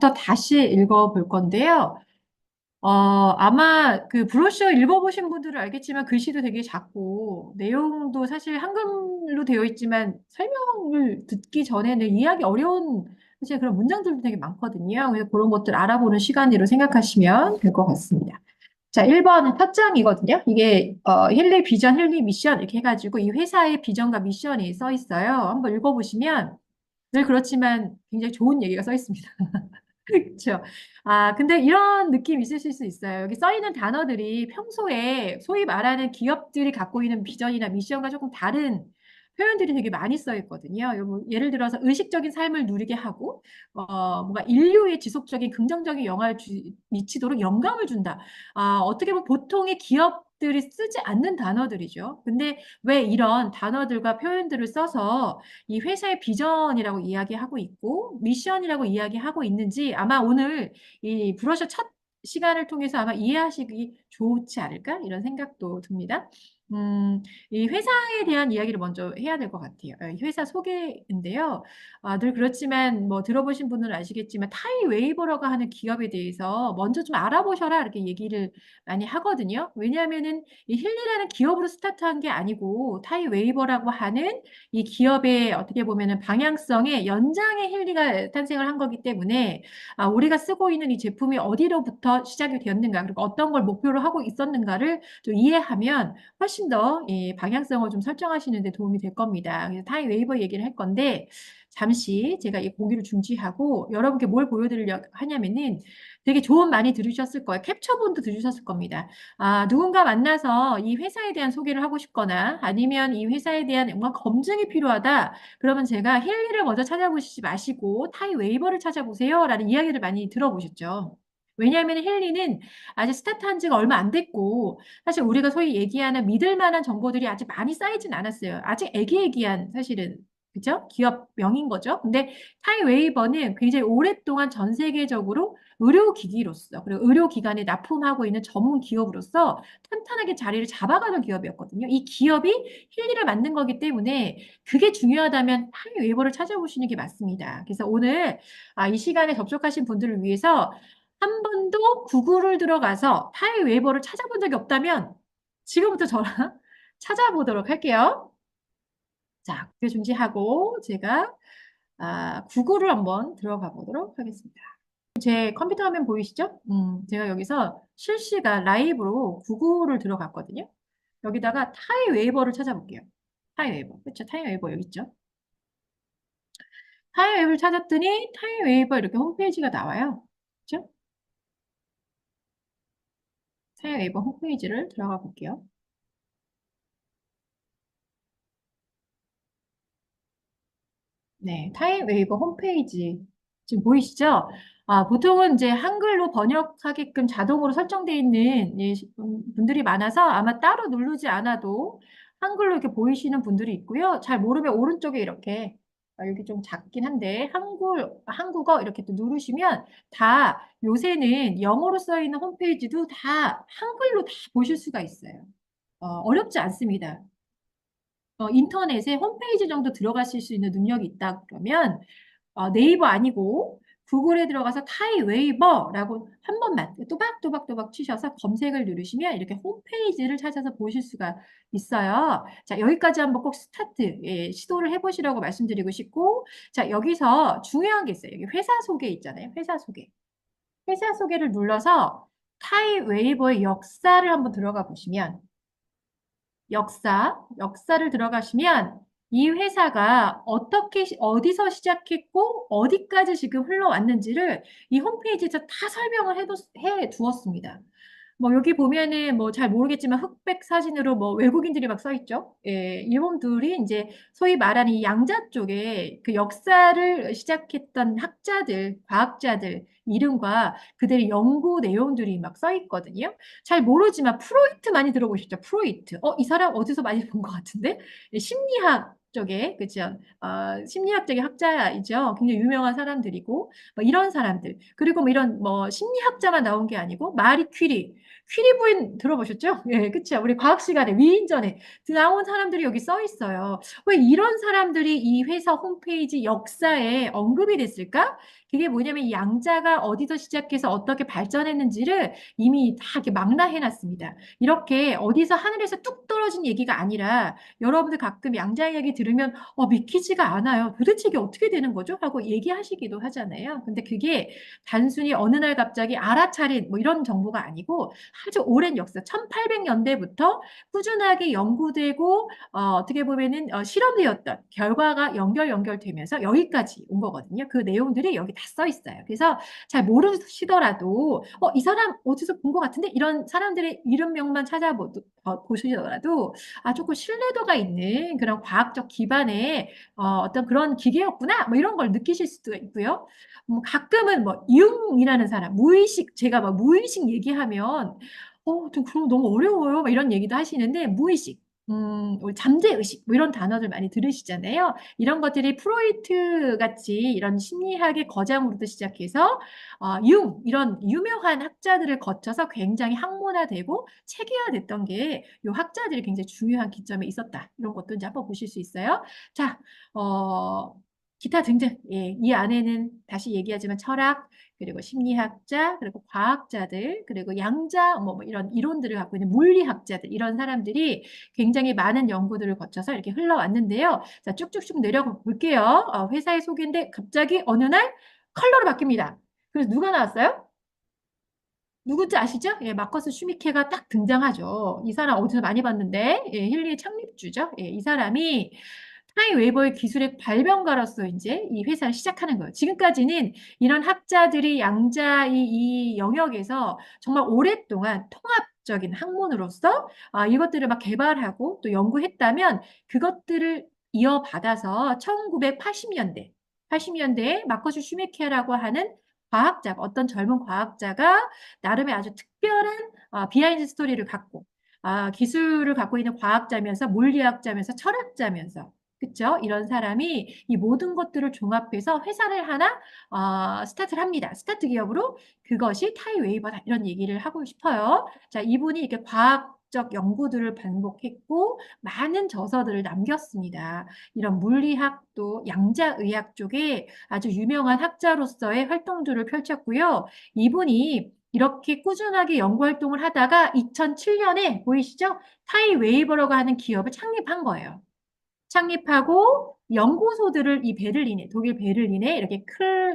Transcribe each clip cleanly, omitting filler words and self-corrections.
부터 다시 읽어볼 건데요. 아마 그 브로셔 읽어보신 분들은 알겠지만 글씨도 되게 작고 내용도 사실 한글로 되어 있지만 설명을 듣기 전에는 이해하기 어려운 사실 그런 문장들도 되게 많거든요. 그래서 그런 것들 알아보는 시간으로 생각하시면 될 것 같습니다. 자, 1번은 첫 장이거든요. 이게 힐리 비전, 힐리 미션 이렇게 해가지고 이 회사의 비전과 미션이 써 있어요. 한번 읽어보시면 늘 그렇지만 굉장히 좋은 얘기가 써 있습니다. 그렇죠. 근데 이런 느낌 있으실 수 있어요. 여기 써 있는 단어들이 평소에 소위 말하는 기업들이 갖고 있는 비전이나 미션과 조금 다른 표현들이 되게 많이 써 있거든요. 예를 들어서 의식적인 삶을 누리게 하고, 뭔가 인류의 지속적인 긍정적인 영향을 미치도록 영감을 준다. 어떻게 보면 보통의 기업들이 쓰지 않는 단어들이죠. 근데 왜 이런 단어들과 표현들을 써서 이 회사의 비전이라고 이야기하고 있고 미션이라고 이야기하고 있는지 아마 오늘 이 브로셔 첫 시간을 통해서 아마 이해하시기 좋지 않을까 이런 생각도 듭니다. 이 회사에 대한 이야기를 먼저 해야 될 것 같아요. 이 회사 소개인데요. 늘 그렇지만 뭐 들어보신 분들은 아시겠지만 타이 웨이버라고 하는 기업에 대해서 먼저 좀 알아보셔라 이렇게 얘기를 많이 하거든요. 왜냐하면은 이 힐리라는 기업으로 스타트한 게 아니고 타이 웨이버라고 하는 이 기업의 어떻게 보면은 방향성의 연장의 힐리가 탄생을 한 거기 때문에 우리가 쓰고 있는 이 제품이 어디로부터 시작이 되었는가 그리고 어떤 걸 목표로 하고 있었는가를 좀 이해하면 훨씬 더 이 방향성을 좀 설정하시는 데 도움이 될 겁니다. 그래서 타이 웨이버 얘기를 할 건데 잠시 제가 이 공유를 중지하고 여러분께 뭘 보여드리려 하냐면은 되게 조언 많이 들으셨을 거예요. 캡처본도 들으셨을 겁니다. 누군가 만나서 이 회사에 대한 소개를 하고 싶거나 아니면 이 회사에 대한 뭔가 검증이 필요하다. 그러면 제가 힐리를 먼저 찾아보시지 마시고 타이 웨이버를 찾아보세요. 라는 이야기를 많이 들어보셨죠. 왜냐하면 힐리는 아직 스타트한 지가 얼마 안 됐고 사실 우리가 소위 얘기하는 믿을 만한 정보들이 아직 많이 쌓이진 않았어요. 아직 애기애기한 사실은 그죠? 기업명인 거죠. 근데 타이 웨이버는 굉장히 오랫동안 전 세계적으로 의료기기로서 그리고 의료기관에 납품하고 있는 전문 기업으로서 탄탄하게 자리를 잡아가는 기업이었거든요. 이 기업이 힐리를 만든 거기 때문에 그게 중요하다면 타이 웨이버를 찾아보시는 게 맞습니다. 그래서 오늘 이 시간에 접촉하신 분들을 위해서 한 번도 구글을 들어가서 타이 웨이버를 찾아본 적이 없다면 지금부터 저랑 찾아보도록 할게요. 자, 그게 중지하고 제가 구글을 한번 들어가 보도록 하겠습니다. 제 컴퓨터 화면 보이시죠? 제가 여기서 실시간 라이브로 구글을 들어갔거든요. 여기다가 타이 웨이버를 찾아볼게요. 타이 웨이버. 그렇죠? 타이 웨이버 여기 있죠? 타이 웨이버를 찾았더니 타이 웨이버 이렇게 홈페이지가 나와요. 그렇죠? 타이 웨이버 홈페이지를 들어가 볼게요. 네, 타임 웨이버 홈페이지 지금 보이시죠? 보통은 이제 한글로 번역하게끔 자동으로 설정되어 있는 분들이 많아서 아마 따로 누르지 않아도 한글로 이렇게 보이시는 분들이 있고요. 잘 모르면 오른쪽에 이렇게 여기 좀 작긴 한데 한국어 이렇게 또 누르시면 다 요새는 영어로 써 있는 홈페이지도 다 한글로 다 보실 수가 있어요. 어렵지 않습니다. 인터넷에 홈페이지 정도 들어가실 수 있는 능력이 있다 그러면 네이버 아니고 구글에 들어가서 타이 웨이버라고 한 번만 또박또박또박 치셔서 검색을 누르시면 이렇게 홈페이지를 찾아서 보실 수가 있어요. 자, 여기까지 한번 꼭 스타트 시도를 해보시라고 말씀드리고 싶고 자, 여기서 중요한 게 있어요. 여기 회사 소개 있잖아요. 회사 소개. 회사 소개를 눌러서 타이 웨이버의 역사를 한번 들어가 보시면 역사를 들어가시면 이 회사가 어떻게, 어디서 시작했고, 어디까지 지금 흘러왔는지를 이 홈페이지에서 다 설명을 해 두었습니다. 뭐 여기 보면은 뭐 잘 모르겠지만 흑백 사진으로 뭐 외국인들이 막 써 있죠. 예, 일본들이 이제 소위 말하는 이 양자 쪽에 그 역사를 시작했던 학자들, 과학자들 이름과 그들의 연구 내용들이 막 써 있거든요. 잘 모르지만 프로이트 많이 들어보셨죠? 프로이트. 이 사람 어디서 많이 본 것 같은데? 예, 심리학 쪽에, 그죠? 심리학적인 학자이죠. 굉장히 유명한 사람들이고, 뭐 이런 사람들. 그리고 뭐 이런 뭐 심리학자만 나온 게 아니고, 마리 퀴리. 퀴리 부인 들어보셨죠? 예, 그쵸. 우리 과학 시간에, 위인전에 나온 사람들이 여기 써 있어요. 왜 이런 사람들이 이 회사 홈페이지 역사에 언급이 됐을까? 그게 뭐냐면 이 양자가 어디서 시작해서 어떻게 발전했는지를 이미 다 이렇게 망라해 놨습니다. 이렇게 어디서 하늘에서 뚝 떨어진 얘기가 아니라 여러분들 가끔 양자 이야기 들으면 믿기지가 않아요. 도대체 이게 어떻게 되는 거죠? 하고 얘기하시기도 하잖아요. 근데 그게 단순히 어느 날 갑자기 알아차린 뭐 이런 정보가 아니고 아주 오랜 역사, 1800년대부터 꾸준하게 연구되고 어떻게 보면은 실험되었던 결과가 연결되면서 여기까지 온 거거든요. 그 내용들이 여기 다 써 있어요. 그래서 잘 모르시더라도 이 사람 어디서 본 것 같은데 이런 사람들의 이름명만 보시더라도 조금 신뢰도가 있는 그런 과학적 기반의 어떤 그런 기계였구나 뭐 이런 걸 느끼실 수도 있고요. 가끔은 뭐 융이라는 사람 무의식 제가 막 무의식 얘기하면 좀 그런 거 너무 어려워요. 막 이런 얘기도 하시는데 무의식 우리 잠재의식 뭐 이런 단어들 많이 들으시잖아요. 이런 것들이 프로이트 같이 이런 심리학의 거장으로부터 시작해서 이런 유명한 학자들을 거쳐서 굉장히 학문화되고 체계화됐던 게 이 학자들이 굉장히 중요한 기점에 있었다. 이런 것도 이제 한번 보실 수 있어요. 자, 기타 등등. 예, 이 안에는 다시 얘기하지만 철학, 그리고 심리학자, 그리고 과학자들, 그리고 양자, 뭐 이런 이론들을 갖고 있는 물리학자들, 이런 사람들이 굉장히 많은 연구들을 거쳐서 이렇게 흘러왔는데요. 자, 쭉쭉쭉 내려가 볼게요. 회사의 소개인데 갑자기 어느 날 컬러로 바뀝니다. 그래서 누가 나왔어요? 누군지 아시죠? 예, 마커스 슈미케가 딱 등장하죠. 이 사람 어디서 많이 봤는데, 예, 힐리의 창립주죠. 예, 이 사람이 타이 웨이버의 기술의 발명가로서 이제 이 회사를 시작하는 거예요. 지금까지는 이런 학자들이 양자 이 영역에서 정말 오랫동안 통합적인 학문으로서 이것들을 막 개발하고 또 연구했다면 그것들을 이어받아서 1980년대에 마커스 슈미케라고 하는 과학자가 어떤 젊은 과학자가 나름의 아주 특별한 비하인드 스토리를 갖고 기술을 갖고 있는 과학자면서 물리학자면서 철학자면서 그쵸? 이런 사람이 이 모든 것들을 종합해서 회사를 하나 스타트를 합니다. 스타트 기업으로 그것이 타이 웨이버다 이런 얘기를 하고 싶어요. 자, 이분이 이렇게 과학적 연구들을 반복했고 많은 저서들을 남겼습니다. 이런 물리학 또 양자의학 쪽에 아주 유명한 학자로서의 활동들을 펼쳤고요. 이분이 이렇게 꾸준하게 연구 활동을 하다가 2007년에 보이시죠? 타이 웨이버라고 하는 기업을 창립한 거예요. 창립하고 연구소들을 이 베를린에 독일 베를린에 이렇게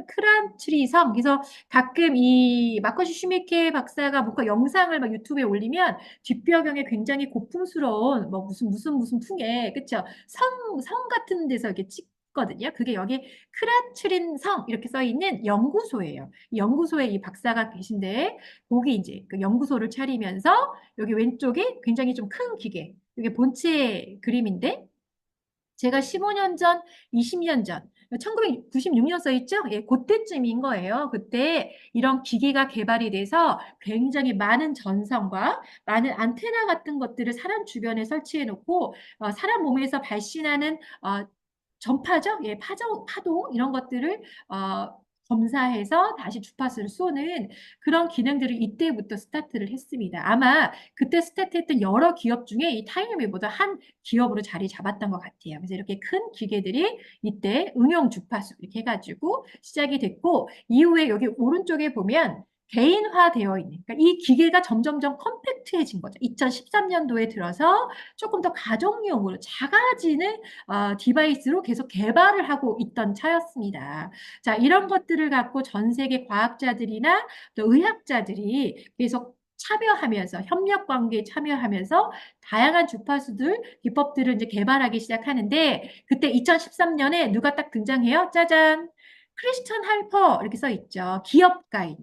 크란츠리성 그래서 가끔 이 마커시 슈미케 박사가 뭔가 영상을 막 유튜브에 올리면 뒷배경에 굉장히 고풍스러운 뭐 무슨 풍에 그쵸 성 같은 데서 이렇게 찍거든요. 그게 여기 크라츠린 성 이렇게 써 있는 연구소예요. 이 연구소에 이 박사가 계신데 거기 이제 그 연구소를 차리면서 여기 왼쪽에 굉장히 좀 큰 기계 이게 본체 그림인데 제가 15년 전, 20년 전, 1996년 써 있죠? 예, 그때쯤인 거예요. 그때 이런 기기가 개발이 돼서 굉장히 많은 전선과 많은 안테나 같은 것들을 사람 주변에 설치해 놓고 사람 몸에서 발신하는 전파죠? 예, 파동 이런 것들을 검사해서 다시 주파수를 쏘는 그런 기능들을 이때부터 스타트를 했습니다. 아마 그때 스타트했던 여러 기업 중에 이 타이밍보다 한 기업으로 자리 잡았던 것 같아요. 그래서 이렇게 큰 기계들이 이때 응용 주파수 이렇게 해가지고 시작이 됐고 이후에 여기 오른쪽에 보면 개인화되어 있는 그러니까 이 기계가 점점점 컴팩트해진 거죠. 2013년도에 들어서 조금 더 가정용으로 작아지는 디바이스로 계속 개발을 하고 있던 차였습니다. 자, 이런 것들을 갖고 전 세계 과학자들이나 또 의학자들이 계속 참여하면서 협력 관계에 참여하면서 다양한 주파수들, 기법들을 이제 개발하기 시작하는데 그때 2013년에 누가 딱 등장해요? 짜잔! 크리스천 할퍼 이렇게 써 있죠. 기업가인.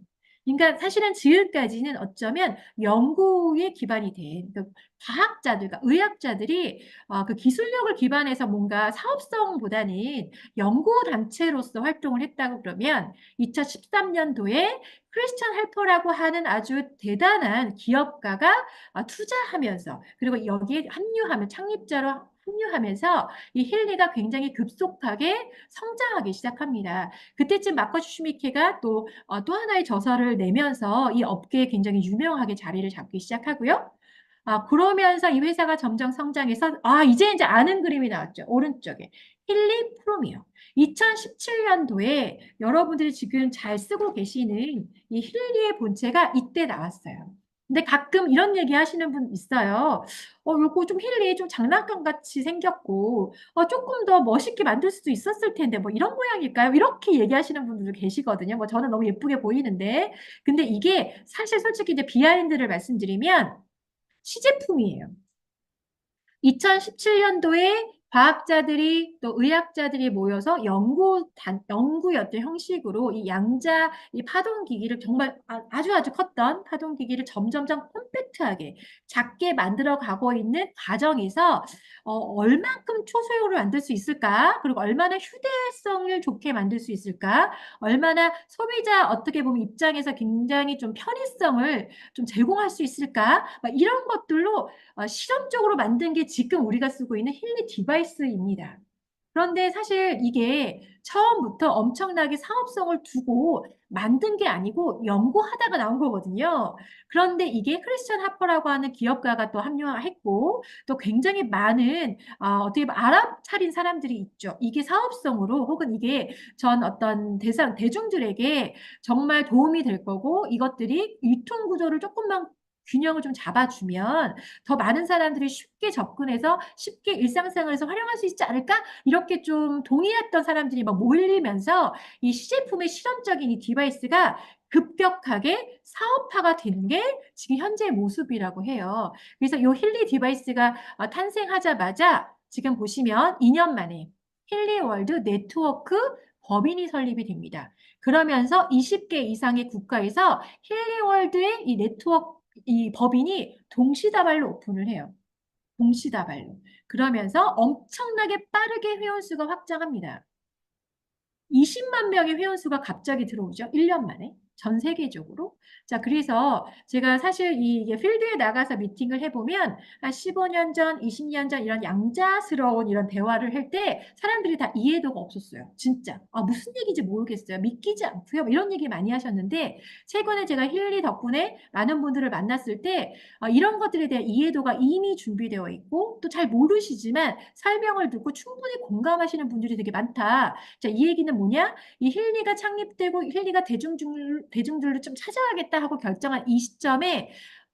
그러니까 사실은 지금까지는 어쩌면 연구에 기반이 된 그 과학자들과 의학자들이 그 기술력을 기반해서 뭔가 사업성보다는 연구단체로서 활동을 했다고 그러면 2013년도에 크리스천 헬퍼라고 하는 아주 대단한 기업가가 투자하면서 그리고 여기에 창립자로 합류하면서 이 힐리가 굉장히 급속하게 성장하기 시작합니다. 그때쯤 마커스 슈미케가 또 하나의 저서를 내면서 이 업계에 굉장히 유명하게 자리를 잡기 시작하고요. 그러면서 이 회사가 점점 성장해서 이제 아는 그림이 나왔죠. 오른쪽에 힐리 프로미어. 2017년도에 여러분들이 지금 잘 쓰고 계시는 이 힐리의 본체가 이때 나왔어요. 근데 가끔 이런 얘기 하시는 분 있어요. 요거 좀 힐리 좀 장난감 같이 생겼고, 조금 더 멋있게 만들 수도 있었을 텐데, 뭐 이런 모양일까요? 이렇게 얘기하시는 분들도 계시거든요. 뭐 저는 너무 예쁘게 보이는데. 근데 이게 사실 솔직히 이제 비하인드를 말씀드리면 시제품이에요. 2017년도에 과학자들이 또 의학자들이 모여서 연구였던 형식으로 이 양자, 이 파동기기를 정말 아주 컸던 파동기기를 점점점 컴팩트하게 작게 만들어 가고 있는 과정에서 얼만큼 초소형으로 만들 수 있을까? 그리고 얼마나 휴대성을 좋게 만들 수 있을까? 얼마나 소비자 어떻게 보면 입장에서 굉장히 좀 편의성을 좀 제공할 수 있을까? 막 이런 것들로 실험적으로 만든 게 지금 우리가 쓰고 있는 힐리 디바이스입니다. 그런데 사실 이게 처음부터 엄청나게 사업성을 두고 만든 게 아니고 연구하다가 나온 거거든요. 그런데 이게 크리스천 하퍼라고 하는 기업가가 또 합류했고 또 굉장히 많은 어떻게 보면 알아차린 사람들이 있죠. 이게 사업성으로 혹은 이게 전 어떤 대중들에게 정말 도움이 될 거고 이것들이 유통 구조를 조금만 균형을 좀 잡아주면 더 많은 사람들이 쉽게 접근해서 쉽게 일상생활에서 활용할 수 있지 않을까? 이렇게 좀 동의했던 사람들이 막 몰리면서 이 시제품의 실험적인 이 디바이스가 급격하게 사업화가 되는 게 지금 현재의 모습이라고 해요. 그래서 이 힐리 디바이스가 탄생하자마자 지금 보시면 2년 만에 힐리월드 네트워크 법인이 설립이 됩니다. 그러면서 20개 이상의 국가에서 힐리월드의 이 법인이 동시다발로 오픈을 해요. 동시다발로. 그러면서 엄청나게 빠르게 회원수가 확장합니다. 20만 명의 회원수가 갑자기 들어오죠. 1년 만에. 전 세계적으로. 자, 그래서 제가 사실 이게 필드에 나가서 미팅을 해보면 한 15년 전, 20년 전 이런 양자스러운 이런 대화를 할 때 사람들이 다 이해도가 없었어요. 진짜. 무슨 얘기인지 모르겠어요. 믿기지 않고요. 이런 얘기 많이 하셨는데 최근에 제가 힐리 덕분에 많은 분들을 만났을 때 이런 것들에 대한 이해도가 이미 준비되어 있고 또 잘 모르시지만 설명을 듣고 충분히 공감하시는 분들이 되게 많다. 자, 이 얘기는 뭐냐? 이 힐리가 창립되고 힐리가 대중들로 좀 찾아가겠다 하고 결정한 이 시점에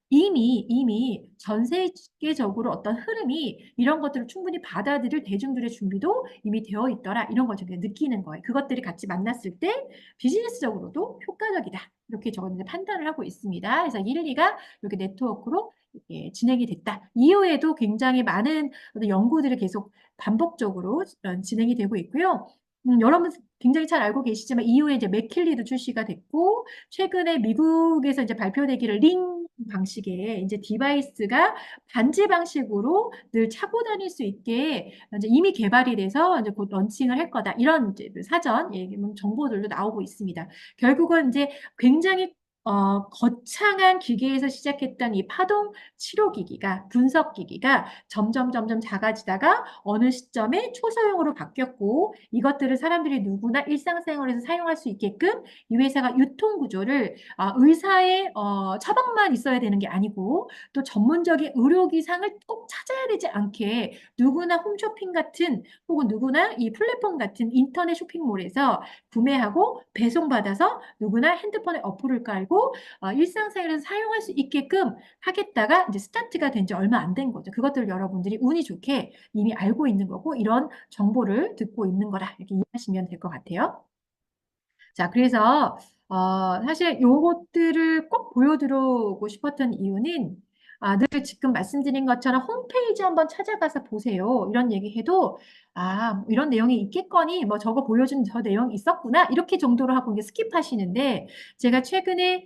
이미 전 세계적으로 어떤 흐름이 이런 것들을 충분히 받아들일 대중들의 준비도 이미 되어 있더라. 이런 걸 제가 느끼는 거예요. 그것들이 같이 만났을 때 비즈니스적으로도 효과적이다. 이렇게 저는 판단을 하고 있습니다. 그래서 힐리가 이렇게 네트워크로 이렇게 진행이 됐다. 이후에도 굉장히 많은 연구들이 계속 반복적으로 진행이 되고 있고요. 여러분 굉장히 잘 알고 계시지만 이후에 이제 맥킬리도 출시가 됐고 최근에 미국에서 이제 발표되기를 링 방식의 이제 디바이스가 반지 방식으로 늘 차고 다닐 수 있게 이제 이미 개발이 돼서 이제 곧 런칭을 할 거다. 이런 이제 사전 정보들도 나오고 있습니다. 결국은 이제 굉장히 거창한 기계에서 시작했던 이 파동 치료기기가, 분석기기가 점점 작아지다가 어느 시점에 초소형으로 바뀌었고 이것들을 사람들이 누구나 일상생활에서 사용할 수 있게끔 이 회사가 유통구조를 의사의 처방만 있어야 되는 게 아니고 또 전문적인 의료기상을 꼭 찾아야 되지 않게 누구나 홈쇼핑 같은 혹은 누구나 이 플랫폼 같은 인터넷 쇼핑몰에서 구매하고 배송받아서 누구나 핸드폰에 어플을 깔고 일상생활에서 사용할 수 있게끔 하겠다가 이제 스타트가 된 지 얼마 안 된 거죠. 그것들을 여러분들이 운이 좋게 이미 알고 있는 거고 이런 정보를 듣고 있는 거다. 이렇게 이해하시면 될 것 같아요. 자, 그래서 사실 요것들을 꼭 보여드리고 싶었던 이유는 늘 지금 말씀드린 것처럼 홈페이지 한번 찾아가서 보세요. 이런 얘기해도 뭐 이런 내용이 있겠거니 뭐 저거 보여준 저 내용이 있었구나 이렇게 정도로 하고 이제 스킵하시는데 제가 최근에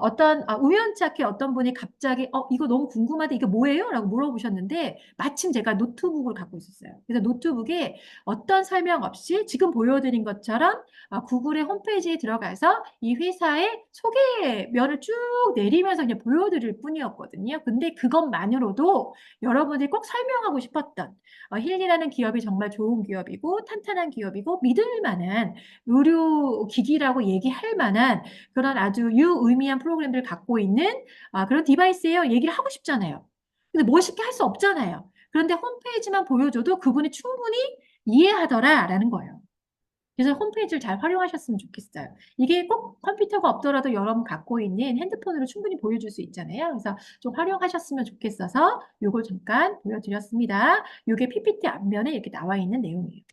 어떤 우연찮게 어떤 분이 갑자기 이거 너무 궁금한데 이게 뭐예요? 라고 물어보셨는데 마침 제가 노트북을 갖고 있었어요. 그래서 노트북에 어떤 설명 없이 지금 보여드린 것처럼 구글의 홈페이지에 들어가서 이 회사의 소개면을 쭉 내리면서 그냥 보여드릴 뿐이었거든요. 근데 그것만으로도 여러분들이 꼭 설명하고 싶었던 힐리라는 기업이 정말 좋은 기업이고 탄탄한 기업이고 믿을 만한 의료기기라고 얘기할 만한 그런 아주 유의미한 프로그램들을 갖고 있는 그런 디바이스예요. 얘기를 하고 싶잖아요. 근데 멋있게 할 수 없잖아요. 그런데 홈페이지만 보여줘도 그분이 충분히 이해하더라라는 거예요. 그래서 홈페이지를 잘 활용하셨으면 좋겠어요. 이게 꼭 컴퓨터가 없더라도 여러분 갖고 있는 핸드폰으로 충분히 보여줄 수 있잖아요. 그래서 좀 활용하셨으면 좋겠어서 요걸 잠깐 보여드렸습니다. 요게 PPT 앞면에 이렇게 나와 있는 내용이에요.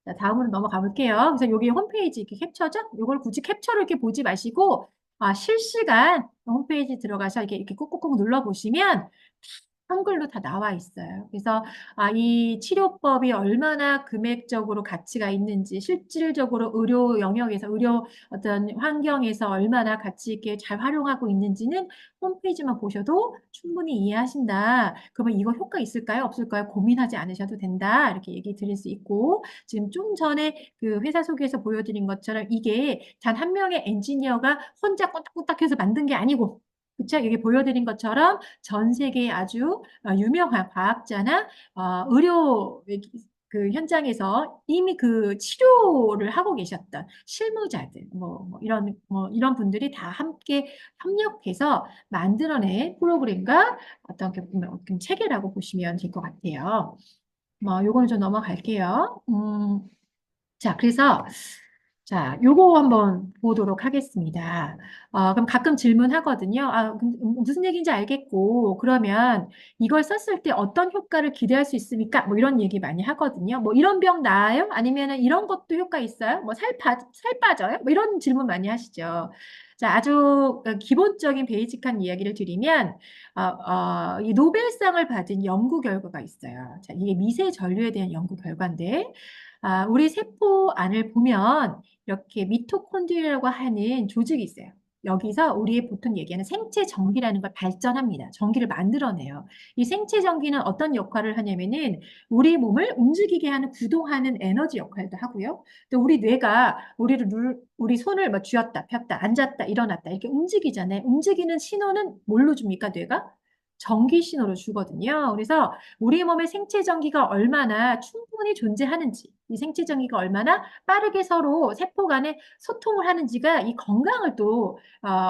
자, 다음으로 넘어가 볼게요. 그래서 여기 홈페이지 이렇게 캡처죠? 요걸 굳이 캡처를 이렇게 보지 마시고, 실시간 홈페이지 들어가서 이렇게 꾹꾹꾹 눌러보시면 한글로 다 나와 있어요. 그래서 이 치료법이 얼마나 금액적으로 가치가 있는지, 실질적으로 의료 영역에서, 의료 어떤 환경에서 얼마나 가치 있게 잘 활용하고 있는지는 홈페이지만 보셔도 충분히 이해하신다. 그러면 이거 효과 있을까요? 없을까요? 고민하지 않으셔도 된다. 이렇게 얘기 드릴 수 있고, 지금 좀 전에 그 회사 소개에서 보여드린 것처럼 이게 단 한 명의 엔지니어가 혼자 꿀딱꿀딱해서 만든 게 아니고, 그쵸? 여기 보여드린 것처럼 전 세계에 아주 유명한 과학자나 의료 그 현장에서 이미 그 치료를 하고 계셨던 실무자들, 이런 분들이 다 함께 협력해서 만들어낸 프로그램과 어떤 체계라고 보시면 될 것 같아요. 요거는 좀 넘어갈게요. 자, 그래서 요거 한번 보도록 하겠습니다. 그럼 가끔 질문하거든요. 무슨 얘기인지 알겠고, 그러면 이걸 썼을 때 어떤 효과를 기대할 수 있습니까? 뭐 이런 얘기 많이 하거든요. 뭐 이런 병 나아요? 아니면은 이런 것도 효과 있어요? 뭐 살 빠져요? 뭐 이런 질문 많이 하시죠. 자, 아주 기본적인 베이직한 이야기를 드리면, 이 노벨상을 받은 연구 결과가 있어요. 자, 이게 미세 전류에 대한 연구 결과인데, 우리 세포 안을 보면 이렇게 미토콘드리아라고 하는 조직이 있어요. 여기서 우리 보통 얘기하는 생체 전기라는 걸 발전합니다. 전기를 만들어내요. 이 생체 전기는 어떤 역할을 하냐면은 우리 몸을 움직이게 하는 구동하는 에너지 역할도 하고요. 또 우리 뇌가 우리 손을 뭐 쥐었다 폈다 앉았다 일어났다 이렇게 움직이잖아요. 움직이는 신호는 뭘로 줍니까? 뇌가? 전기 신호로 주거든요. 그래서 우리 몸의 생체 전기가 얼마나 충분히 존재하는지, 이 생체 전기가 얼마나 빠르게 서로 세포 간에 소통을 하는지가 이 건강을 또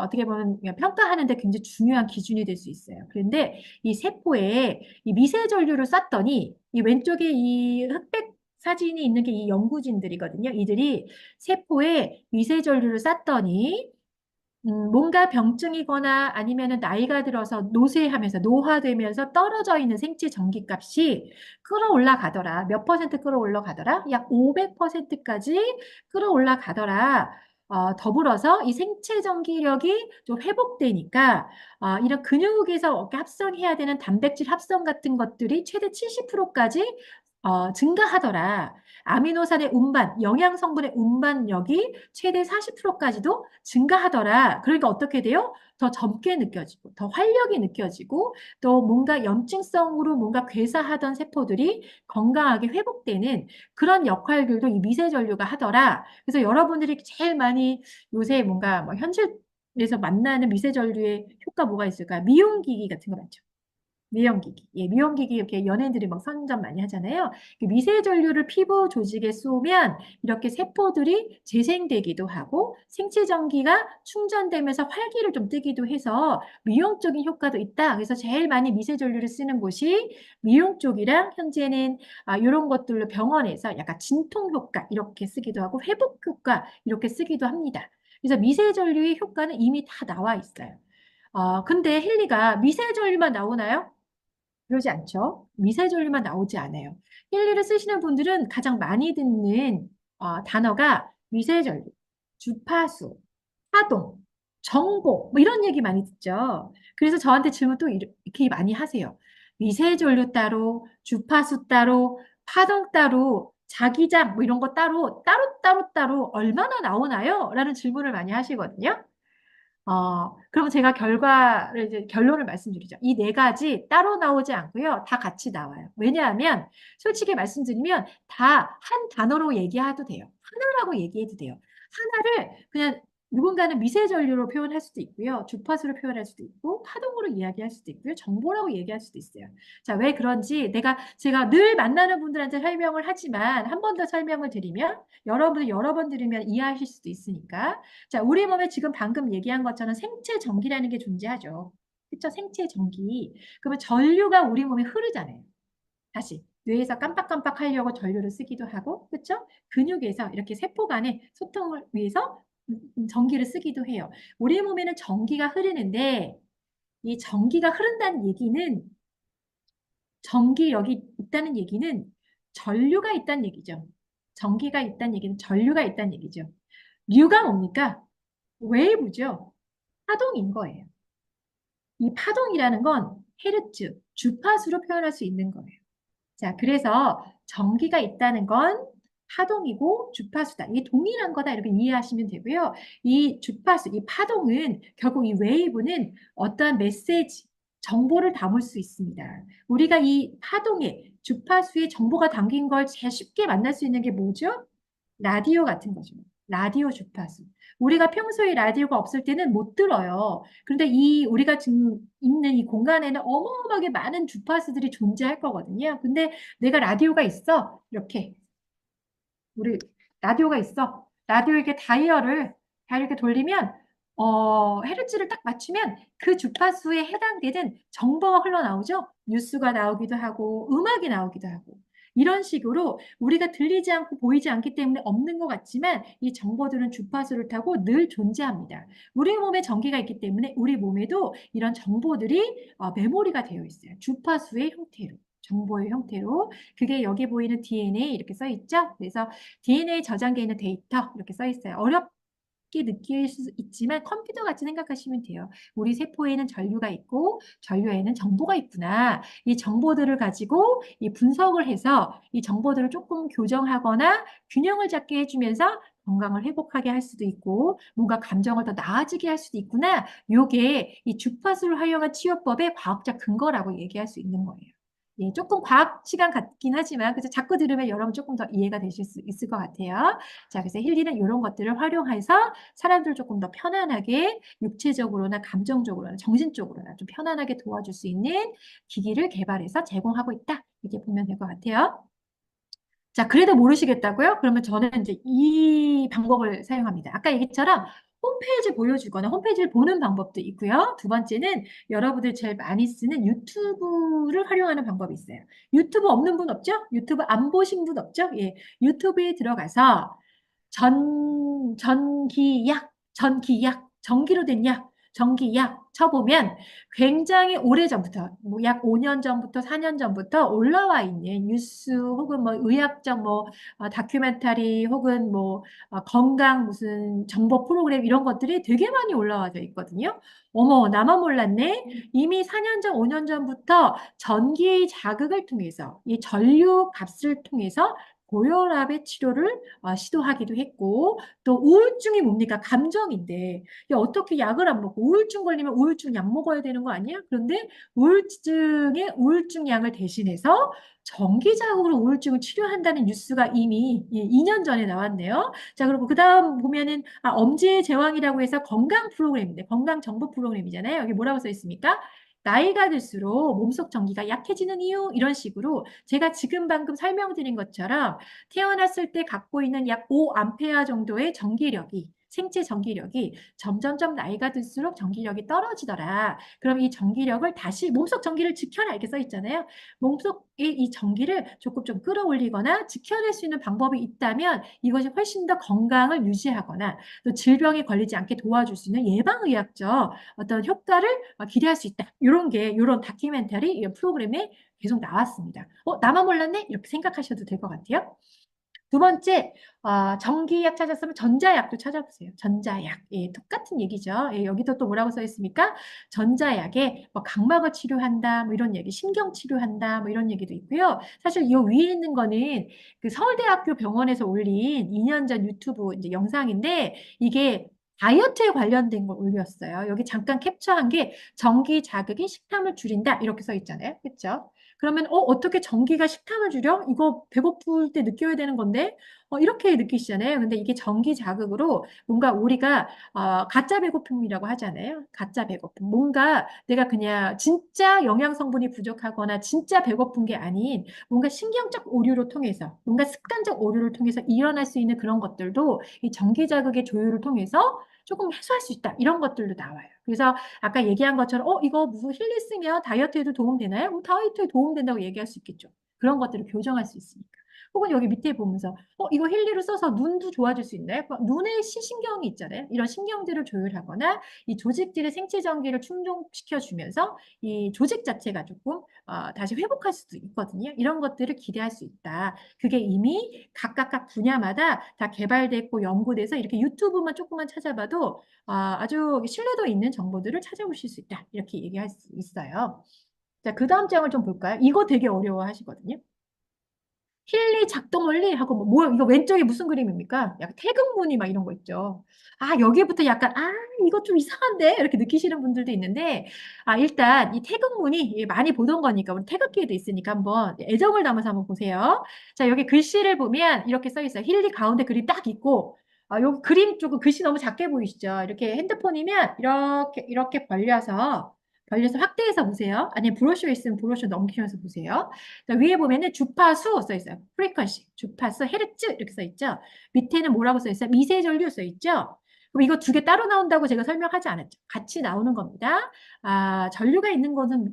어떻게 보면 평가하는 데 굉장히 중요한 기준이 될 수 있어요. 그런데 이 세포에 이 미세 전류를 쐈더니 이 왼쪽에 이 흑백 사진이 있는 게 이 연구진들이거든요. 이들이 세포에 미세 전류를 쐈더니 뭔가 병증이거나 아니면은 나이가 들어서 노쇠하면서 노화되면서 떨어져 있는 생체 전기값이 끌어올라 가더라. 몇 퍼센트 끌어올라 가더라? 약 500%까지 끌어올라 가더라. 더불어서 이 생체 전기력이 좀 회복되니까 이런 근육에서 어깨 합성해야 되는 단백질 합성 같은 것들이 최대 70%까지 증가하더라. 아미노산의 운반, 영양 성분의 운반력이 최대 40%까지도 증가하더라. 그러니까 어떻게 돼요? 더 젊게 느껴지고, 더 활력이 느껴지고, 또 뭔가 염증성으로 뭔가 괴사하던 세포들이 건강하게 회복되는 그런 역할들도 이 미세전류가 하더라. 그래서 여러분들이 제일 많이 요새 뭔가 뭐 현실에서 만나는 미세전류의 효과 뭐가 있을까요? 미용기기 같은 거 많죠. 미용기기. 예, 미용기기 이렇게 연예인들이 막 선전 많이 하잖아요. 미세 전류를 피부 조직에 쏘면 이렇게 세포들이 재생되기도 하고 생체 전기가 충전되면서 활기를 좀 띠기도 해서 미용적인 효과도 있다. 그래서 제일 많이 미세 전류를 쓰는 곳이 미용 쪽이랑 현재는 이런 것들로 병원에서 약간 진통 효과 이렇게 쓰기도 하고 회복 효과 이렇게 쓰기도 합니다. 그래서 미세 전류의 효과는 이미 다 나와 있어요. 근데 헨리가 미세 전류만 나오나요? 그러지 않죠. 미세전류만 나오지 않아요. 힐리를 쓰시는 분들은 가장 많이 듣는 단어가 미세전류, 주파수, 파동, 정보 뭐 이런 얘기 많이 듣죠. 그래서 저한테 질문 또 이렇게 많이 하세요. 미세전류 따로, 주파수 따로, 파동 따로, 자기장 뭐 이런 거 따로 얼마나 나오나요? 라는 질문을 많이 하시거든요. 그럼 제가 결론을 말씀드리죠. 이 네 가지 따로 나오지 않고요. 다 같이 나와요. 왜냐하면 솔직히 말씀드리면 다 한 단어로 얘기해도 돼요. 하나라고 얘기해도 돼요. 하나를 그냥 누군가는 미세전류로 표현할 수도 있고요. 주파수로 표현할 수도 있고, 파동으로 이야기할 수도 있고요. 정보라고 얘기할 수도 있어요. 자, 왜 그런지 제가 늘 만나는 분들한테 설명을 하지만 한 번 더 설명을 드리면 여러분이 여러 번 들으면 이해하실 수도 있으니까 자, 우리 몸에 지금 방금 얘기한 것처럼 생체 전기라는 게 존재하죠. 그쵸? 생체 전기. 그러면 전류가 우리 몸에 흐르잖아요. 다시. 뇌에서 깜빡깜빡 하려고 전류를 쓰기도 하고, 그쵸? 근육에서 이렇게 세포 간의 소통을 위해서 전기를 쓰기도 해요. 우리 몸에는 전기가 흐르는데, 이 전기가 흐른다는 얘기는, 전기력이 있다는 얘기는 전류가 있다는 얘기죠. 전기가 있다는 얘기는 전류가 있다는 얘기죠. 류가 뭡니까? 웨이브죠. 파동인 거예요. 이 파동이라는 건 헤르츠, 주파수로 표현할 수 있는 거예요. 자, 그래서 전기가 있다는 건 파동이고 주파수다. 이게 동일한 거다. 이렇게 이해하시면 되고요. 이 주파수, 이 파동은 결국 이 웨이브는 어떠한 메시지, 정보를 담을 수 있습니다. 우리가 이 파동에 주파수에 정보가 담긴 걸 제일 쉽게 만날 수 있는 게 뭐죠? 라디오 같은 거죠. 라디오 주파수. 우리가 평소에 라디오가 없을 때는 못 들어요. 그런데 이 우리가 지금 있는 이 공간에는 어마어마하게 많은 주파수들이 존재할 거거든요. 근데 내가 라디오가 있어. 이렇게 우리 라디오가 있어. 라디오 이렇게 다이얼을 다 이렇게 돌리면 헤르츠를 딱 맞추면 그 주파수에 해당되는 정보가 흘러나오죠. 뉴스가 나오기도 하고 음악이 나오기도 하고 이런 식으로 우리가 들리지 않고 보이지 않기 때문에 없는 것 같지만 이 정보들은 주파수를 타고 늘 존재합니다. 우리 몸에 전기가 있기 때문에 우리 몸에도 이런 정보들이 메모리가 되어 있어요. 주파수의 형태로. 정보의 형태로 그게 여기 보이는 DNA 이렇게 써 있죠. 그래서 DNA 저장되어 있는 데이터 이렇게 써 있어요. 어렵게 느낄 수 있지만 컴퓨터 같이 생각하시면 돼요. 우리 세포에는 전류가 있고 전류에는 정보가 있구나. 이 정보들을 가지고 이 분석을 해서 이 정보들을 조금 교정하거나 균형을 잡게 해주면서 건강을 회복하게 할 수도 있고 뭔가 감정을 더 나아지게 할 수도 있구나. 요게 이 주파수를 활용한 치료법의 과학적 근거라고 얘기할 수 있는 거예요. 예, 조금 과학 시간 같긴 하지만 그래서 자꾸 들으면 여러분 조금 더 이해가 되실 수 있을 것 같아요. 자, 그래서 힐리는 이런 것들을 활용해서 사람들 조금 더 편안하게 육체적으로나 감정적으로나 정신적으로나 좀 편안하게 도와줄 수 있는 기기를 개발해서 제공하고 있다. 이렇게 보면 될 것 같아요. 자, 그래도 모르시겠다고요? 그러면 저는 이제 이 방법을 사용합니다. 아까 얘기처럼 홈페이지 보여주거나 홈페이지를 보는 방법도 있고요. 두 번째는 여러분들 제일 많이 쓰는 유튜브를 활용하는 방법이 있어요. 유튜브 없는 분 없죠? 유튜브 안 보신 분 없죠? 예. 유튜브에 들어가서 전기약, 전기로 된 약, 전기약 쳐보면 굉장히 오래전부터, 뭐 약 5년 전부터, 4년 전부터 올라와 있는 뉴스 혹은 뭐 의학적 뭐 다큐멘터리 혹은 뭐 건강 무슨 정보 프로그램 이런 것들이 되게 많이 올라와져 있거든요. 어머, 나만 몰랐네. 이미 4년 전, 5년 전부터 전기 자극을 통해서 이 전류 값을 통해서 고혈압의 치료를 시도하기도 했고 또 우울증이 뭡니까? 감정인데 야, 어떻게 약을 안 먹고 우울증 걸리면 우울증 약 먹어야 되는 거 아니야? 그런데 우울증에 우울증 약을 대신해서 전기 자극으로 우울증을 치료한다는 뉴스가 이미 2년 전에 나왔네요. 자, 그리고 그다음 보면은 엄지의 제왕이라고 해서 건강 프로그램인데 건강 정보 프로그램이잖아요. 여기 뭐라고 써 있습니까? 나이가 들수록 몸속 전기가 약해지는 이유 이런 식으로 제가 지금 방금 설명드린 것처럼 태어났을 때 갖고 있는 약 5암페어 정도의 전기력이 생체 전기력이 점점점 나이가 들수록 전기력이 떨어지더라. 그럼 이 전기력을 다시 몸속 전기를 지켜라 이렇게 써 있잖아요. 몸속의 이 전기를 조금 좀 끌어올리거나 지켜낼 수 있는 방법이 있다면 이것이 훨씬 더 건강을 유지하거나 또 질병에 걸리지 않게 도와줄 수 있는 예방의학적 어떤 효과를 기대할 수 있다. 이런 게 이런 다큐멘터리 프로그램에 계속 나왔습니다. 나만 몰랐네? 이렇게 생각하셔도 될 것 같아요. 두 번째, 전기약 찾았으면 전자약도 찾아보세요. 전자약. 예, 똑같은 얘기죠. 예, 여기도 또 뭐라고 써 있습니까? 전자약에 뭐 각막을 치료한다, 뭐 이런 얘기, 신경 치료한다, 뭐 이런 얘기도 있고요. 사실 이 위에 있는 거는 그 서울대학교 병원에서 올린 2년 전 유튜브 이제 영상인데 이게 다이어트에 관련된 걸 올렸어요. 여기 잠깐 캡처한 게 전기 자극이 식탐을 줄인다 이렇게 써 있잖아요. 그렇죠? 그러면 어떻게 전기가 식탐을 줄여? 이거 배고플 때 느껴야 되는 건데 이렇게 느끼시잖아요. 근데 이게 전기 자극으로 뭔가 우리가 가짜 배고픔이라고 하잖아요. 가짜 배고픔. 뭔가 내가 그냥 진짜 영양 성분이 부족하거나 진짜 배고픈 게 아닌 뭔가 신경적 오류를 통해서 뭔가 습관적 오류를 통해서 일어날 수 있는 그런 것들도 이 전기 자극의 조율을 통해서 조금 해소할 수 있다. 이런 것들도 나와요. 그래서 아까 얘기한 것처럼 이거 무슨 힐리 쓰면 다이어트에도 도움 되나요? 다이어트에 도움 된다고 얘기할 수 있겠죠. 그런 것들을 교정할 수 있으니까. 혹은 여기 밑에 보면서 이거 힐리로 써서 눈도 좋아질 수 있나요? 눈의 시신경이 있잖아요. 이런 신경들을 조율하거나 이 조직들의 생체 전기를 충족시켜 주면서 이 조직 자체가 조금 다시 회복할 수도 있거든요. 이런 것들을 기대할 수 있다. 그게 이미 각각 분야마다 다 개발됐고 연구돼서 이렇게 유튜브만 조금만 찾아봐도 아주 신뢰도 있는 정보들을 찾아보실 수 있다. 이렇게 얘기할 수 있어요. 자, 그 다음 장을 좀 볼까요? 이거 되게 어려워하시거든요. 힐리 작동 원리 하고 뭐야 이거 왼쪽에 무슨 그림입니까? 약간 태극무늬 막 이런 거 있죠. 여기부터 약간 이거 좀 이상한데 이렇게 느끼시는 분들도 있는데 일단 이 태극무늬 많이 보던 거니까 우리 태극기에도 있으니까 한번 애정을 담아서 한번 보세요. 자, 여기 글씨를 보면 이렇게 써 있어요. 힐리 가운데 그림 딱 있고 여기 그림 쪽은 글씨 너무 작게 보이시죠? 이렇게 핸드폰이면 이렇게 벌려서 확대해서 보세요. 아니면 브로셔 있으면 브로셔 넘기면서 보세요. 자, 위에 보면은 주파수 써 있어요. 프리퀀시, 주파수, 헤르츠 이렇게 써 있죠. 밑에는 뭐라고 써 있어요? 미세전류 써 있죠. 그럼 이거 두 개 따로 나온다고 제가 설명하지 않았죠. 같이 나오는 겁니다. 전류가 있는 것은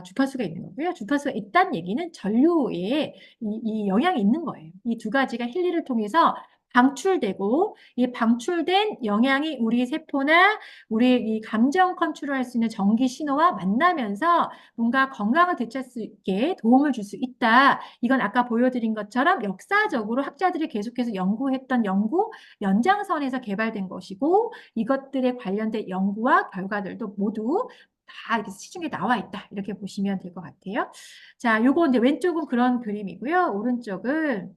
주파수가 있는 거고요. 주파수가 있다는 얘기는 전류에 이 영향이 있는 거예요. 이 두 가지가 힐리를 통해서 방출되고 이 방출된 영향이 우리 세포나 우리 이 감정 컨트롤할 수 있는 전기 신호와 만나면서 뭔가 건강을 되찾을 수 있게 도움을 줄 수 있다. 이건 아까 보여드린 것처럼 역사적으로 학자들이 계속해서 연구했던 연구 연장선에서 개발된 것이고 이것들에 관련된 연구와 결과들도 모두 다 이렇게 시중에 나와 있다. 이렇게 보시면 될 것 같아요. 자, 요거 이제 왼쪽은 그런 그림이고요. 오른쪽은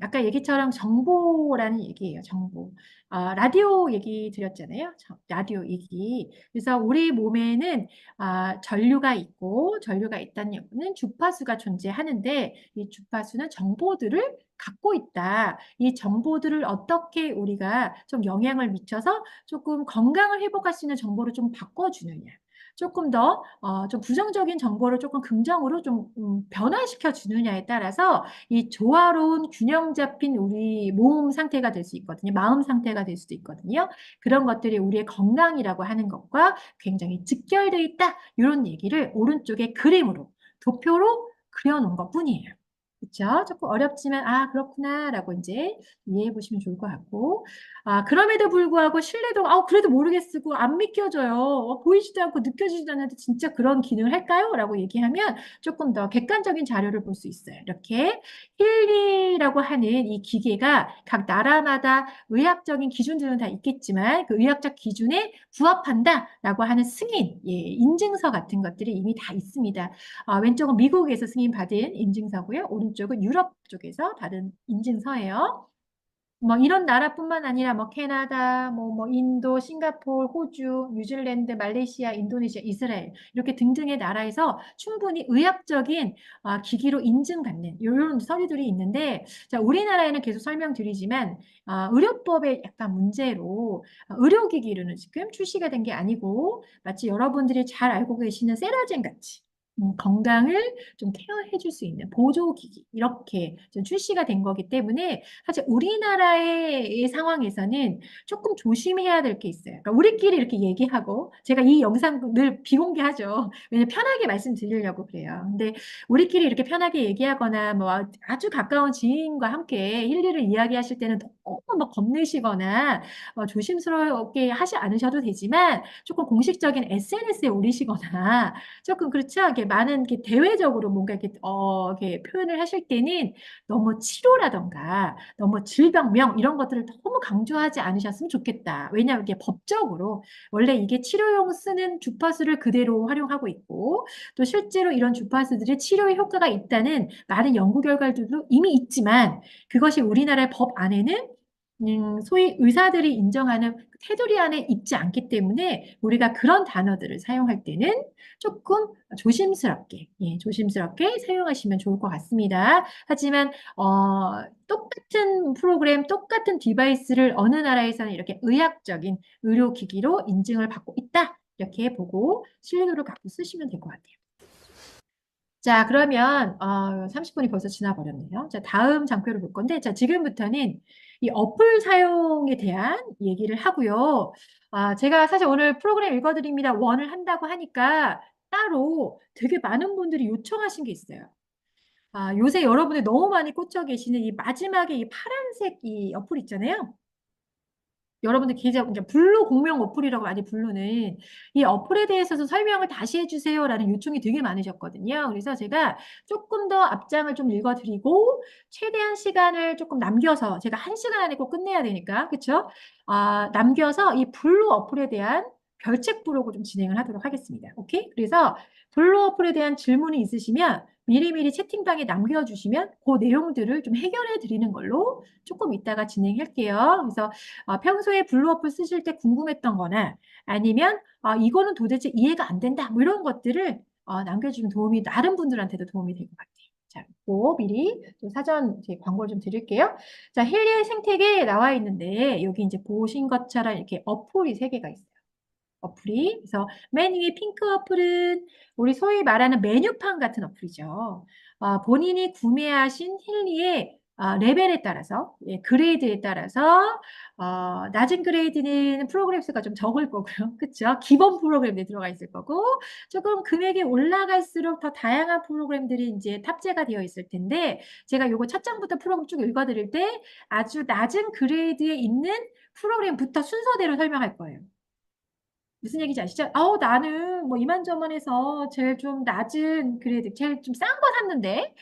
아까 얘기처럼 정보라는 얘기예요, 정보. 라디오 얘기 드렸잖아요. 라디오 얘기. 그래서 우리 몸에는 전류가 있고, 전류가 있다는 얘기는 주파수가 존재하는데, 이 주파수는 정보들을 갖고 있다. 이 정보들을 어떻게 우리가 좀 영향을 미쳐서 조금 건강을 회복할 수 있는 정보를 좀 바꿔주느냐. 조금 더, 좀 부정적인 정보를 조금 긍정으로 좀 변화시켜 주느냐에 따라서 이 조화로운 균형 잡힌 우리 몸 상태가 될 수 있거든요. 마음 상태가 될 수도 있거든요. 그런 것들이 우리의 건강이라고 하는 것과 굉장히 직결되어 있다. 이런 얘기를 오른쪽에 그림으로, 도표로 그려놓은 것 뿐이에요. 그렇죠? 조금 어렵지만 그렇구나라고 이제 이해해 보시면 좋을 것 같고 그럼에도 불구하고 신뢰도 그래도 모르겠고 안 믿겨져요. 보이지도 않고 느껴지지도 않는데 진짜 그런 기능을 할까요? 라고 얘기하면 조금 더 객관적인 자료를 볼 수 있어요. 이렇게 힐리라고 하는 이 기계가 각 나라마다 의학적인 기준들은 다 있겠지만 그 의학적 기준에 부합한다라고 하는 승인, 인증서 같은 것들이 이미 다 있습니다. 왼쪽은 미국에서 승인받은 인증서고요. 오른쪽은 유럽 쪽에서 받은 인증서예요. 뭐 이런 나라뿐만 아니라 뭐 캐나다, 뭐 인도, 싱가포르, 호주, 뉴질랜드, 말레이시아, 인도네시아, 이스라엘 이렇게 등등의 나라에서 충분히 의학적인 기기로 인증받는 이런 서류들이 있는데 자, 우리나라에는 계속 설명드리지만 의료법의 약간 문제로 의료기기로는 지금 출시가 된 게 아니고 마치 여러분들이 잘 알고 계시는 세라젠 같이 건강을 좀 케어해 줄 수 있는 보조기기 이렇게 좀 출시가 된 거기 때문에 사실 우리나라의 상황에서는 조금 조심해야 될 게 있어요. 그러니까 우리끼리 이렇게 얘기하고 제가 이 영상 늘 비공개하죠. 왜냐면 편하게 말씀드리려고 그래요. 근데 우리끼리 이렇게 편하게 얘기하거나 뭐 아주 가까운 지인과 함께 힐리를 이야기하실 때는 너무 막 겁내시거나 조심스럽게 하지 않으셔도 되지만 조금 공식적인 SNS에 올리시거나 조금 그렇죠. 이렇게 많은 이렇게 대외적으로 뭔가 이렇게 표현을 하실 때는 너무 치료라던가 너무 질병명 이런 것들을 너무 강조하지 않으셨으면 좋겠다. 왜냐하면 이게 법적으로 원래 이게 치료용 쓰는 주파수를 그대로 활용하고 있고 또 실제로 이런 주파수들이 치료에 효과가 있다는 많은 연구 결과들도 이미 있지만 그것이 우리나라의 법 안에는 소위 의사들이 인정하는 테두리 안에 있지 않기 때문에 우리가 그런 단어들을 사용할 때는 조금 조심스럽게 사용하시면 좋을 것 같습니다. 하지만 똑같은 프로그램, 똑같은 디바이스를 어느 나라에서는 이렇게 의학적인 의료기기로 인증을 받고 있다. 이렇게 보고 신뢰도를 갖고 쓰시면 될 것 같아요. 자, 그러면 30분이 벌써 지나버렸네요. 자, 다음 장표를 볼 건데 자, 지금부터는 이 어플 사용에 대한 얘기를 하고요. 제가 사실 오늘 프로그램 읽어드립니다. 원을 한다고 하니까 따로 되게 많은 분들이 요청하신 게 있어요. 요새 여러분이 너무 많이 꽂혀 계시는 이 마지막에 이 파란색 이 어플 있잖아요. 여러분들 계정 이제 블루 공명 어플이라고 많이 부르는 이 어플에 대해서도 설명을 다시 해주세요라는 요청이 되게 많으셨거든요. 그래서 제가 조금 더 앞장을 좀 읽어드리고 최대한 시간을 조금 남겨서 제가 1시간 안에 꼭 끝내야 되니까 그쵸? 남겨서 이 블루 어플에 대한 별책 부록을 좀 진행을 하도록 하겠습니다. 오케이? 그래서 블루 어플에 대한 질문이 있으시면 미리미리 채팅방에 남겨주시면 그 내용들을 좀 해결해 드리는 걸로 조금 이따가 진행할게요. 그래서 평소에 블루어플 쓰실 때 궁금했던 거나 아니면 이거는 도대체 이해가 안 된다 뭐 이런 것들을 남겨주면 도움이 다른 분들한테도 도움이 될 것 같아요. 자, 그 미리 좀 사전 제 광고를 좀 드릴게요. 자, 힐리의 생태계에 나와 있는데 여기 이제 보신 것처럼 이렇게 어플이 3개가 있어요. 어플이. 그래서 맨 위에 핑크 어플은 우리 소위 말하는 메뉴판 같은 어플이죠. 본인이 구매하신 힐리의 레벨에 따라서, 예, 그레이드에 따라서 낮은 그레이드는 프로그램 수가 좀 적을 거고요. 그쵸? 기본 프로그램에 들어가 있을 거고 조금 금액이 올라갈수록 더 다양한 프로그램들이 이제 탑재가 되어 있을 텐데 제가 요거 첫 장부터 프로그램 쭉 읽어드릴 때 아주 낮은 그레이드에 있는 프로그램부터 순서대로 설명할 거예요. 무슨 얘기인지 아시죠? 나는 뭐 이만저만해서 제일 좀 낮은 그래도 제일 좀 싼 거 샀는데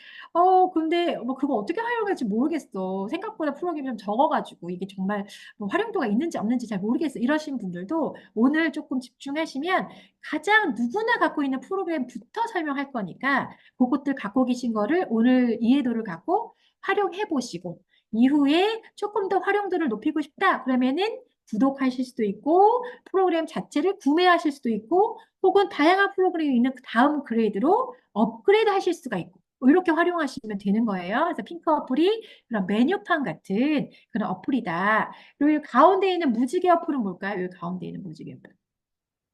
근데 뭐 그거 어떻게 활용할지 모르겠어. 생각보다 프로그램이 좀 적어가지고 이게 정말 뭐 활용도가 있는지 없는지 잘 모르겠어. 이러신 분들도 오늘 조금 집중하시면 가장 누구나 갖고 있는 프로그램부터 설명할 거니까 그것들 갖고 계신 거를 오늘 이해도를 갖고 활용해 보시고 이후에 조금 더 활용도를 높이고 싶다 그러면은 구독하실 수도 있고 프로그램 자체를 구매하실 수도 있고 혹은 다양한 프로그램이 있는 그 다음 그레이드로 업그레이드 하실 수가 있고 이렇게 활용하시면 되는 거예요. 그래서 핑크 어플이 그런 메뉴판 같은 그런 어플이다. 그리고 가운데 있는 무지개 어플은 뭘까요? 여기 가운데 있는 무지개 어플.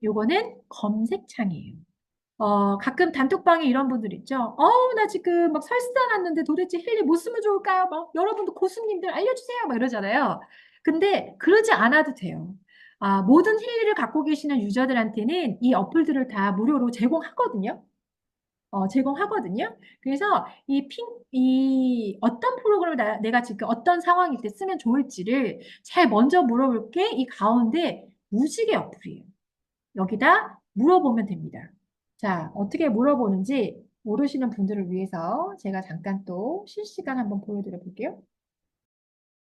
요거는 검색창이에요. 가끔 단톡방에 이런 분들 있죠. 나 지금 막 설사 났는데 도대체 힐리 뭐 쓰면 좋을까요? 막 여러분도 고수님들 알려주세요. 막 이러잖아요. 근데 그러지 않아도 돼요. 모든 힐리를 갖고 계시는 유저들한테는 이 어플들을 다 무료로 제공하거든요. 제공하거든요. 그래서 이 어떤 프로그램을 내가 지금 어떤 상황일 때 쓰면 좋을지를 잘 먼저 물어볼게 이 가운데 무지개 어플이에요. 여기다 물어보면 됩니다. 자, 어떻게 물어보는지 모르시는 분들을 위해서 제가 잠깐 또 실시간 한번 보여드려 볼게요.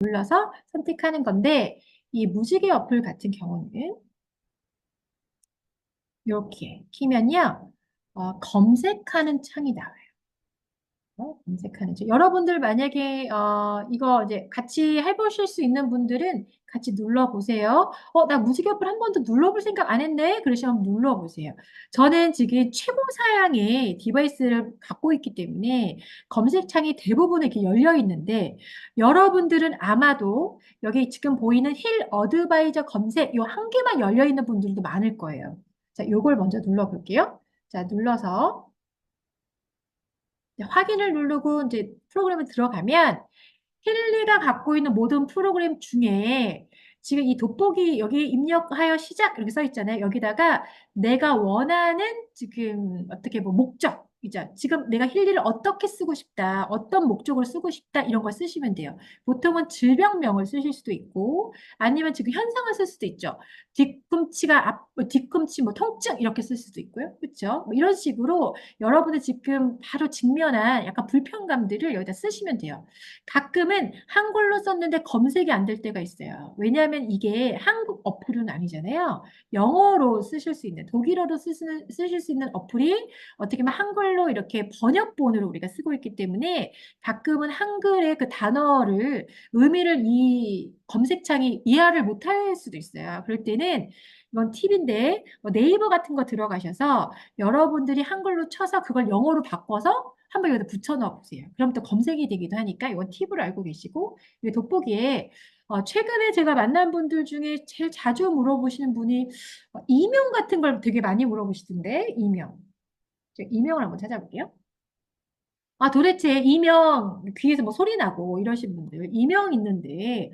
눌러서 선택하는 건데 이 무지개 어플 같은 경우는 이렇게 키면요. 검색하는 창이 나와요. 검색하는 중. 여러분들 만약에 이거 이제 같이 해보실 수 있는 분들은 같이 눌러보세요. 나 무지개 어플 한 번도 눌러볼 생각 안 했네. 그러시면 눌러보세요. 저는 지금 최고 사양의 디바이스를 갖고 있기 때문에 검색창이 대부분 이렇게 열려 있는데 여러분들은 아마도 여기 지금 보이는 힐 어드바이저 검색 요 한 개만 열려 있는 분들도 많을 거예요. 자, 요걸 먼저 눌러볼게요. 자, 눌러서 확인을 누르고 이제 프로그램에 들어가면 힐리가 갖고 있는 모든 프로그램 중에 지금 이 돋보기 여기 입력하여 시작 이렇게 써 있잖아요. 여기다가 내가 원하는 지금 어떻게 뭐 목적 이제 지금 내가 힐리를 어떻게 쓰고 싶다, 어떤 목적으로 쓰고 싶다 이런 걸 쓰시면 돼요. 보통은 질병명을 쓰실 수도 있고 아니면 지금 현상을 쓸 수도 있죠. 뒤꿈치 뭐 통증 이렇게 쓸 수도 있고요. 그렇죠? 뭐 이런 식으로 여러분이 지금 바로 직면한 약간 불편감들을 여기다 쓰시면 돼요. 가끔은 한글로 썼는데 검색이 안 될 때가 있어요. 왜냐하면 이게 한국 어플은 아니잖아요. 영어로 쓰실 수 있는, 독일어로 쓰실 수 있는 어플이 어떻게 보면 한글로 이렇게 번역본으로 우리가 쓰고 있기 때문에 가끔은 한글의 그 단어를, 의미를 이 검색창이 이해를 못할 수도 있어요. 그럴 때는 이건 팁인데 네이버 같은 거 들어가셔서 여러분들이 한글로 쳐서 그걸 영어로 바꿔서 한번 여기다 붙여 넣어 보세요. 그럼 또 검색이 되기도 하니까 이건 팁을 알고 계시고 이 돋보기에 최근에 제가 만난 분들 중에 제일 자주 물어보시는 분이 이명 같은 걸 되게 많이 물어보시던데 이명. 제가 이명을 한번 찾아볼게요. 도대체 이명 귀에서 뭐 소리 나고 이러신 분들 이명 있는데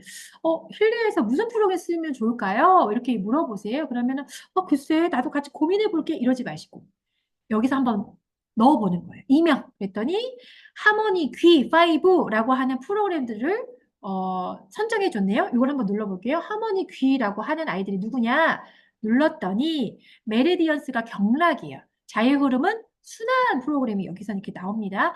힐리에서 무슨 프로그램 쓰면 좋을까요? 이렇게 물어보세요. 그러면은 글쎄 나도 같이 고민해 볼게 이러지 마시고 여기서 한번 넣어보는 거예요. 이명. 그랬더니 하모니 귀5라고 하는 프로그램들을 선정해 줬네요. 이걸 한번 눌러볼게요. 하모니 귀라고 하는 아이들이 누구냐? 눌렀더니 메리디언스가 경락이에요. 자유 흐름은 순환 프로그램이 여기서 이렇게 나옵니다.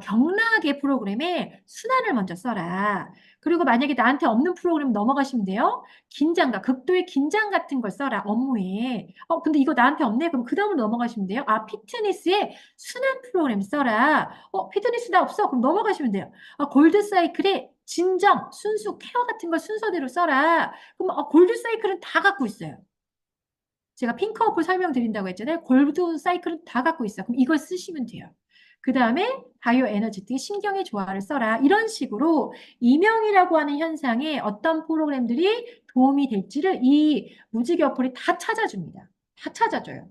경락의 프로그램에 순환을 먼저 써라. 그리고 만약에 나한테 없는 프로그램 넘어가시면 돼요. 긴장감, 극도의 긴장 같은 걸 써라, 업무에. 근데 이거 나한테 없네? 그럼 그 다음으로 넘어가시면 돼요. 피트니스에 순환 프로그램 써라. 피트니스 나 없어? 그럼 넘어가시면 돼요. 골드 사이클에 진정, 순수, 케어 같은 걸 순서대로 써라. 그럼 골드 사이클은 다 갖고 있어요. 제가 핑크어플 설명드린다고 했잖아요. 골드 사이클은 다 갖고 있어. 그럼 이걸 쓰시면 돼요. 그 다음에 바이오 에너지틱 신경의 조화를 써라. 이런 식으로 이명이라고 하는 현상에 어떤 프로그램들이 도움이 될지를 이 무지개 어플이 다 찾아줍니다. 다 찾아줘요.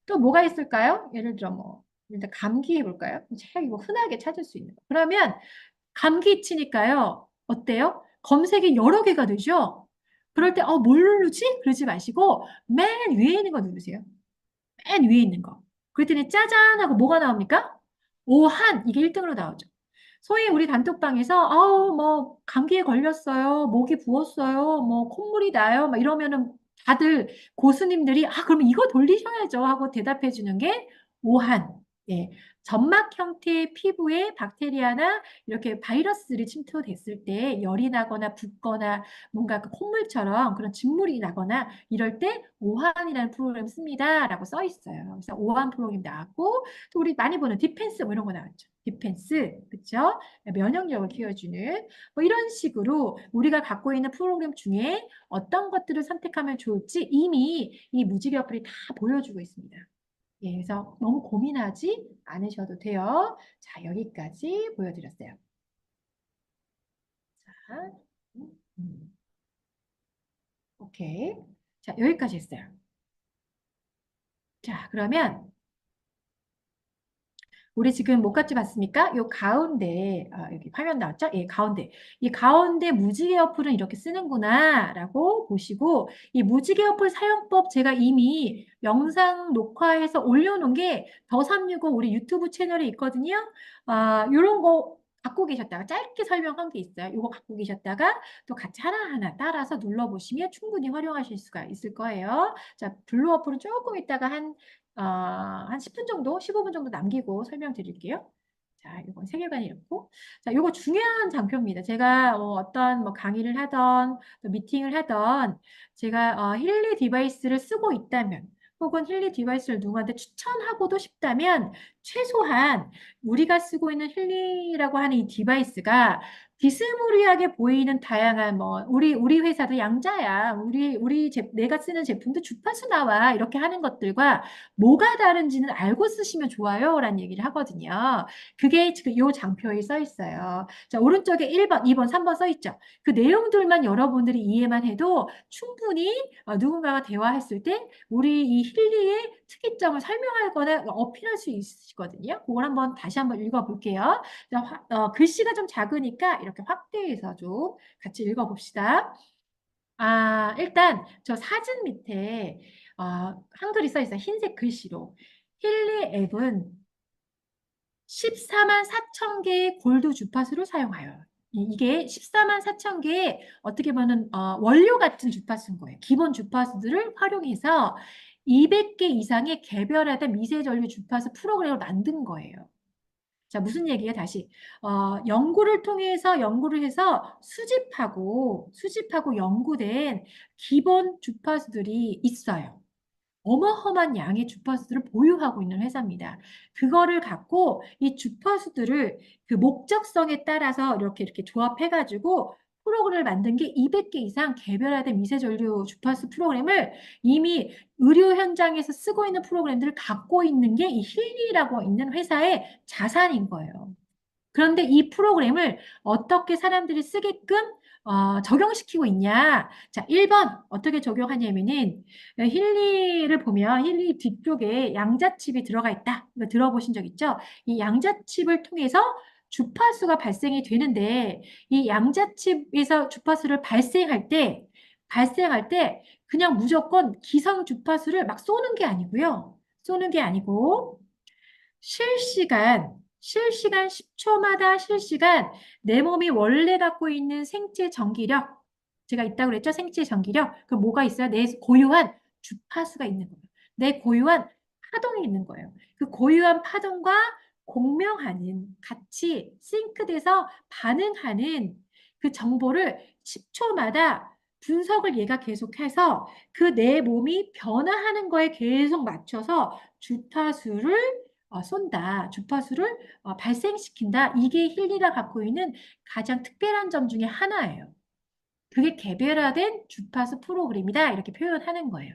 또 뭐가 있을까요? 예를 들어 뭐 일단 감기 해볼까요? 제일 이거 흔하게 찾을 수 있는 거. 그러면 감기 치니까요. 어때요? 검색이 여러 개가 되죠? 그럴 때, 뭘 누르지? 그러지 마시고, 맨 위에 있는 거 누르세요. 맨 위에 있는 거. 그랬더니 짜잔 하고 뭐가 나옵니까? 오한, 이게 1등으로 나오죠. 소위 우리 단톡방에서, 뭐, 감기에 걸렸어요. 목이 부었어요. 뭐, 콧물이 나요. 막 이러면은 다들 고수님들이, 그러면 이거 돌리셔야죠. 하고 대답해 주는 게 오한. 예. 점막 형태의 피부에 박테리아나 이렇게 바이러스들이 침투됐을 때 열이 나거나 붓거나 뭔가 그 콧물처럼 그런 진물이 나거나 이럴 때 오한이라는 프로그램 씁니다. 라고 써 있어요. 그래서 오한 프로그램 나왔고 또 우리 많이 보는 디펜스 뭐 이런 거 나왔죠. 디펜스, 그쵸? 면역력을 키워주는 뭐 이런 식으로 우리가 갖고 있는 프로그램 중에 어떤 것들을 선택하면 좋을지 이미 이 무지개 어플이 다 보여주고 있습니다. 예, 그래서 너무 고민하지 않으셔도 돼요. 자, 여기까지 보여드렸어요. 자, 음, 오케이. 자, 여기까지 했어요. 자, 그러면 우리 지금 뭐까지 봤습니까? 요 가운데, 여기 화면 나왔죠? 예, 가운데. 이 가운데 무지개 어플은 이렇게 쓰는구나, 라고 보시고, 이 무지개 어플 사용법 제가 이미 영상 녹화해서 올려놓은 게 더 365 우리 유튜브 채널에 있거든요. 요런 거 갖고 계셨다가, 짧게 설명한 게 있어요. 요거 갖고 계셨다가 또 같이 하나하나 따라서 눌러보시면 충분히 활용하실 수가 있을 거예요. 자, 블루 어플은 조금 있다가 한 10분 정도, 15분 정도 남기고 설명드릴게요. 자, 이건 세계관이 이렇고. 자, 이거 중요한 장표입니다. 제가 어떤 뭐 강의를 하던, 또 미팅을 하던, 제가 힐리 디바이스를 쓰고 있다면, 혹은 힐리 디바이스를 누구한테 추천하고도 싶다면, 최소한 우리가 쓰고 있는 힐리라고 하는 이 디바이스가 비스무리하게 보이는 다양한 우리 회사도 양자야. 내가 쓰는 제품도 주파수 나와. 이렇게 하는 것들과 뭐가 다른지는 알고 쓰시면 좋아요. 라는 얘기를 하거든요. 그게 지금 이 장표에 써 있어요. 자, 오른쪽에 1번, 2번, 3번 써 있죠. 그 내용들만 여러분들이 이해만 해도 충분히 누군가가 대화했을 때 우리 이 힐리의 특이점을 설명하거나 어필할 수 있으시거든요. 그걸 다시 한번 읽어볼게요. 자, 글씨가 좀 작으니까 이렇게 확대해서 좀 같이 읽어봅시다. 일단 저 사진 밑에 한글이 써 있어요. 흰색 글씨로. 힐리 앱은 14만 4천 개의 골드 주파수를 사용하여요. 이게 14만 4천 개의 어떻게 보면 원료 같은 주파수인 거예요. 기본 주파수들을 활용해서 200개 이상의 개별화된 미세전류 주파수 프로그램을 만든 거예요. 자, 무슨 얘기예요? 다시. 연구를 해서 수집하고 연구된 기본 주파수들이 있어요. 어마어마한 양의 주파수들을 보유하고 있는 회사입니다. 그거를 갖고 이 주파수들을 그 목적성에 따라서 이렇게 조합해가지고 프로그램을 만든 게 200개 이상 개별화된 미세전류 주파수 프로그램을 이미 의료 현장에서 쓰고 있는 프로그램들을 갖고 있는 게 이 힐리라고 있는 회사의 자산인 거예요. 그런데 이 프로그램을 어떻게 사람들이 쓰게끔 적용시키고 있냐? 자, 1번 어떻게 적용하냐면은 힐리를 보면 힐리 뒤쪽에 양자칩이 들어가 있다. 이거 들어보신 적 있죠? 이 양자칩을 통해서 주파수가 발생이 되는데 이 양자칩에서 주파수를 발생할 때 그냥 무조건 기성 주파수를 막 쏘는 게 아니고요. 쏘는 게 아니고 실시간 10초마다 실시간 내 몸이 원래 갖고 있는 생체 전기력, 제가 있다고 그랬죠? 생체 전기력. 그 뭐가 있어요? 내 고유한 주파수가 있는 거예요. 내 고유한 파동이 있는 거예요. 그 고유한 파동과 공명하는, 같이 싱크돼서 반응하는 그 정보를 10초마다 분석을 얘가 계속해서 그 내 몸이 변화하는 거에 계속 맞춰서 주파수를 쏜다. 주파수를 발생시킨다. 이게 힐리가 갖고 있는 가장 특별한 점 중에 하나예요. 그게 개별화된 주파수 프로그램이다. 이렇게 표현하는 거예요.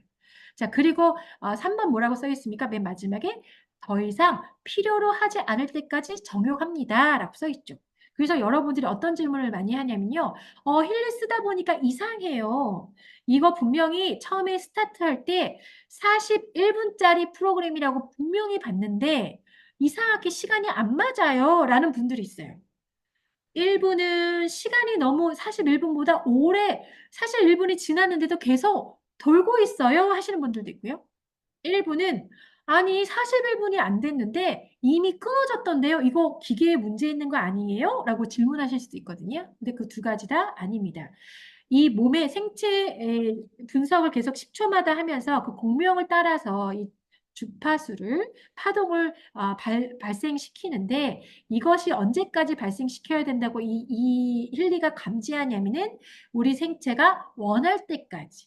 자, 그리고 3번 뭐라고 써 있습니까? 맨 마지막에 더 이상 필요로 하지 않을 때까지 정욕합니다. 라고 써 있죠. 그래서 여러분들이 어떤 질문을 많이 하냐면요. 힐리 쓰다 보니까 이상해요. 이거 분명히 처음에 스타트할 때 41분짜리 프로그램이라고 분명히 봤는데 이상하게 시간이 안 맞아요. 라는 분들이 있어요. 1분은 시간이 너무 41분보다 오래, 41분이 지났는데도 계속 돌고 있어요. 하시는 분들도 있고요. 1분은 아니 41분이 안 됐는데 이미 끊어졌던데요. 이거 기계에 문제 있는 거 아니에요? 라고 질문하실 수도 있거든요. 근데 그 두 가지 다 아닙니다. 이 몸의 생체 분석을 계속 10초마다 하면서 그 공명을 따라서 이 주파수를 파동을 발생시키는데 이것이 언제까지 발생시켜야 된다고 이 힐리가 감지하냐면은 우리 생체가 원할 때까지.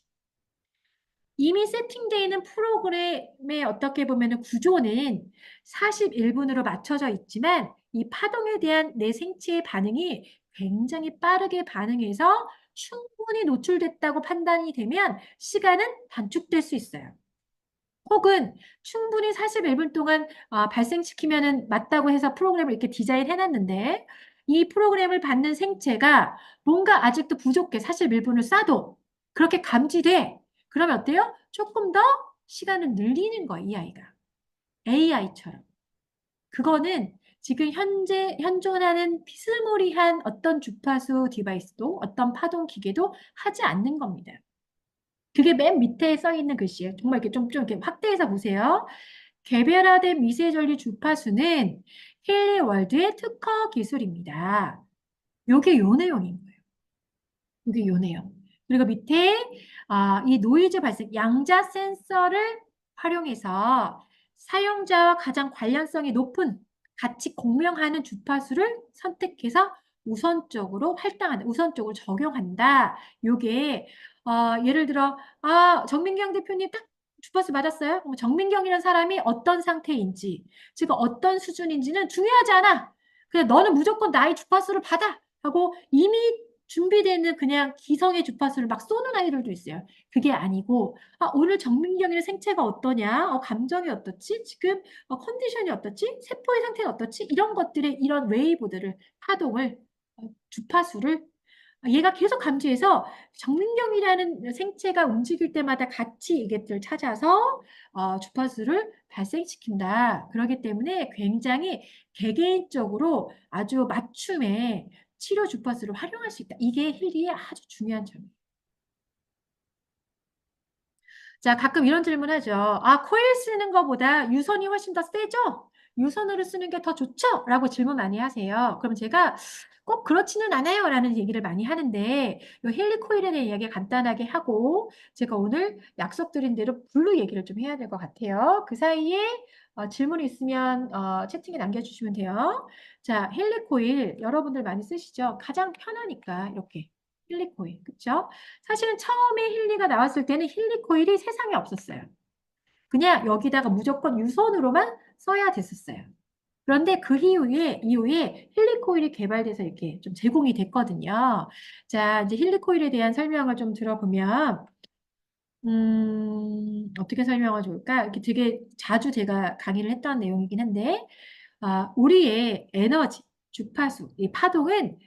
이미 세팅되어 있는 프로그램의 어떻게 보면 구조는 41분으로 맞춰져 있지만 이 파동에 대한 내 생체의 반응이 굉장히 빠르게 반응해서 충분히 노출됐다고 판단이 되면 시간은 단축될 수 있어요. 혹은 충분히 41분 동안 발생시키면은 맞다고 해서 프로그램을 이렇게 디자인 해놨는데 이 프로그램을 받는 생체가 뭔가 아직도 부족해. 41분을 쏴도 그렇게 감지돼. 그러면 어때요? 조금 더 시간을 늘리는 거야, 이 아이가. AI처럼. 그거는 지금 현존하는 비스무리한 어떤 주파수 디바이스도 어떤 파동 기계도 하지 않는 겁니다. 그게 맨 밑에 써 있는 글씨예요. 정말 이렇게 좀 이렇게 확대해서 보세요. 개별화된 미세전류 주파수는 힐리월드의 특허 기술입니다. 요게 요 내용인 거예요. 요게 요 내용. 그리고 밑에 이 노이즈 발생 양자 센서를 활용해서 사용자와 가장 관련성이 높은 같이 공명하는 주파수를 선택해서 우선적으로 할당한다. 우선적으로 적용한다. 요게 예를 들어 정민경 대표님 딱 주파수 맞았어요? 정민경이라는 사람이 어떤 상태인지 지금 어떤 수준인지는 중요하지 않아. 그냥 너는 무조건 나의 주파수를 받아 하고 이미 준비되는 그냥 기성의 주파수를 막 쏘는 아이들도 있어요. 그게 아니고 오늘 정민경이의 생체가 어떠냐? 감정이 어떻지? 지금 컨디션이 어떻지? 세포의 상태가 어떻지? 이런 것들의 이런 웨이브들을 파동을 주파수를 얘가 계속 감지해서 정민경이라는 생체가 움직일 때마다 같이 이것들 찾아서 주파수를 발생시킨다. 그렇기 때문에 굉장히 개개인적으로 아주 맞춤의 치료 주파수를 활용할 수 있다. 이게 힐리의 아주 중요한 점이에요. 자, 가끔 이런 질문 하죠. 코일 쓰는 것보다 유선이 훨씬 더 세죠? 유선으로 쓰는 게 더 좋죠? 라고 질문 많이 하세요. 그럼 제가 꼭 그렇지는 않아요. 라는 얘기를 많이 하는데, 이 힐리 코일에 대한 이야기 간단하게 하고, 제가 오늘 약속드린 대로 블루 얘기를 좀 해야 될 것 같아요. 그 사이에 질문이 있으면 채팅에 남겨주시면 돼요. 자, 힐리 코일 여러분들 많이 쓰시죠? 가장 편하니까 이렇게. 힐리 코일, 그쵸? 사실은 처음에 힐리가 나왔을 때는 힐리 코일이 세상에 없었어요. 그냥 여기다가 무조건 유선으로만 써야 됐었어요. 그런데 그 이후에 힐리 코일이 개발돼서 이렇게 좀 제공이 됐거든요. 자, 이제 힐리 코일에 대한 설명을 좀 들어보면, 어떻게 설명하면 좋을까? 이렇게 되게 자주 제가 강의를 했던 내용이긴 한데, 우리의 에너지, 주파수, 이 파동은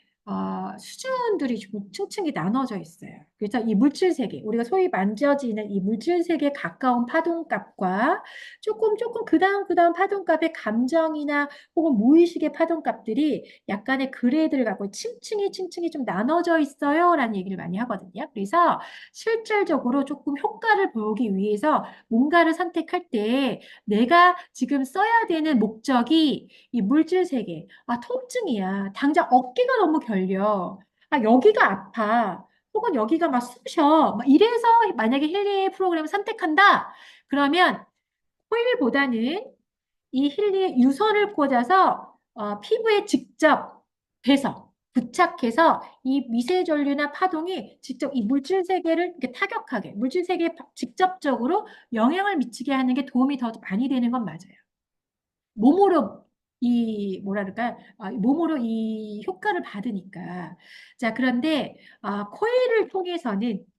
수준들이 좀 층층이 나눠져 있어요. 그래서 이 물질 세계, 우리가 소위 만져지는 이 물질 세계에 가까운 파동값과 조금 그다음 파동값의 감정이나 혹은 무의식의 파동값들이 약간의 그레이드를 갖고 층층이 좀 나눠져 있어요. 라는 얘기를 많이 하거든요. 그래서 실질적으로 조금 효과를 보기 위해서 뭔가를 선택할 때 내가 지금 써야 되는 목적이 이 물질 세계, 통증이야. 당장 어깨가 너무 결려. 여기가 아파. 혹은 여기가 막 쑤셔. 막 이래서 만약에 힐리 프로그램을 선택한다. 그러면 코일보다는 이 힐리의 유선을 꽂아서 피부에 직접 대서 부착해서 이 미세 전류나 파동이 직접 이 물질 세계를 이렇게 타격하게, 물질 세계에 직접적으로 영향을 미치게 하는 게 도움이 더 많이 되는 건 맞아요. 몸으로 이 뭐라 그럴까? 몸으로 이 효과를 받으니까. 자, 그런데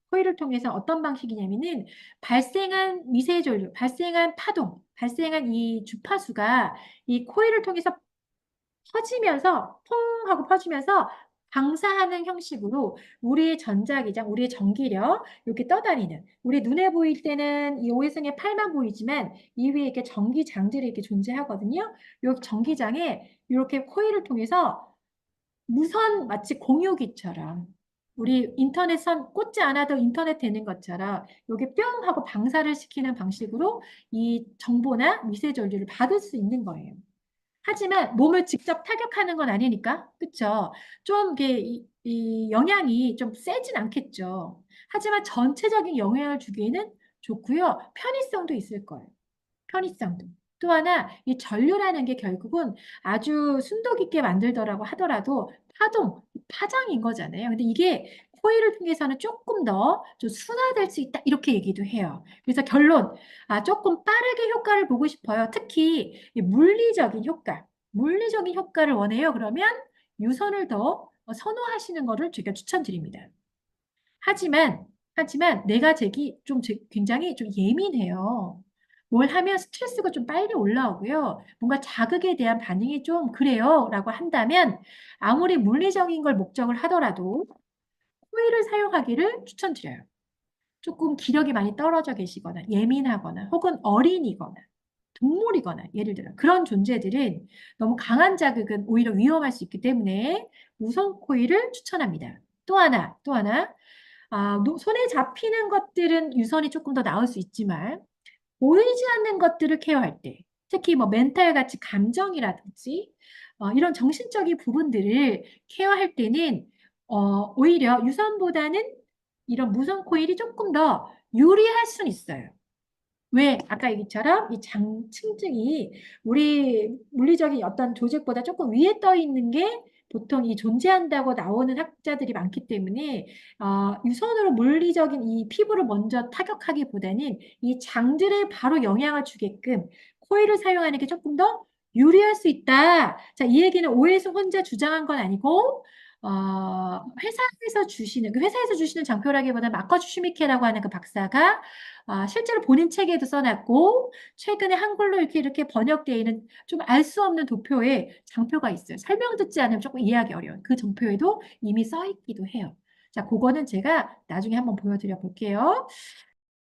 코일을 통해서 어떤 방식이냐면은 발생한 미세전류, 발생한 파동, 발생한 이 주파수가 이 코일을 통해서 퍼지면서 퐁 하고 퍼지면서 방사하는 형식으로 우리의 전자기장, 우리의 전기력 이렇게 떠다니는 우리 눈에 보일 때는 이 오해성의 팔만 보이지만 이 위에 이렇게 전기장들이 이렇게 존재하거든요. 이 전기장에 이렇게 코일을 통해서 무선 마치 공유기처럼 우리 인터넷 선 꽂지 않아도 인터넷 되는 것처럼 여기 뿅 하고 방사를 시키는 방식으로 이 정보나 미세 전류를 받을 수 있는 거예요. 하지만 몸을 직접 타격하는 건 아니니까, 그쵸? 좀 이게 이 영향이 좀 세진 않겠죠. 하지만 전체적인 영향을 주기에는 좋고요. 편의성도 있을 거예요. 편의성도. 또 하나, 이 전류라는 게 결국은 아주 순도 깊게 만들더라고 하더라도 파장인 거잖아요. 근데 이게 코일을 통해서는 조금 더 좀 순화될 수 있다. 이렇게 얘기도 해요. 그래서 결론, 조금 빠르게 효과를 보고 싶어요. 특히 이 물리적인 효과를 원해요. 그러면 유선을 더 선호하시는 거를 제가 추천드립니다. 하지만, 내가 굉장히 좀 예민해요. 뭘 하면 스트레스가 좀 빨리 올라오고요. 뭔가 자극에 대한 반응이 좀 그래요. 라고 한다면 아무리 물리적인 걸 목적을 하더라도 코일을 사용하기를 추천드려요. 조금 기력이 많이 떨어져 계시거나 예민하거나 혹은 어린이거나 동물이거나 예를 들어 그런 존재들은 너무 강한 자극은 오히려 위험할 수 있기 때문에 무선 코일을 추천합니다. 또 하나, 손에 잡히는 것들은 유선이 조금 더 나을 수 있지만 보이지 않는 것들을 케어할 때, 특히 뭐 멘탈 같이 감정이라든지 이런 정신적인 부분들을 케어할 때는 오히려 유선보다는 이런 무선 코일이 조금 더 유리할 수는 있어요. 왜? 아까 얘기처럼 이 층층이 우리 물리적인 어떤 조직보다 조금 위에 떠 있는 게 보통 이 존재한다고 나오는 학자들이 많기 때문에 유선으로 물리적인 이 피부를 먼저 타격하기보다는 이 장들에 바로 영향을 주게끔 코일을 사용하는 게 조금 더 유리할 수 있다. 자, 이 얘기는 오해수 혼자 주장한 건 아니고 회사에서 주시는 장표라기보다 마커 슈미케라고 하는 그 박사가 실제로 본인 책에도 써놨고, 최근에 한글로 이렇게 번역되어 있는 좀 알 수 없는 도표에 장표가 있어요. 설명 듣지 않으면 조금 이해하기 어려운 그 장표에도 이미 써 있기도 해요. 자, 그거는 제가 나중에 한번 보여드려 볼게요.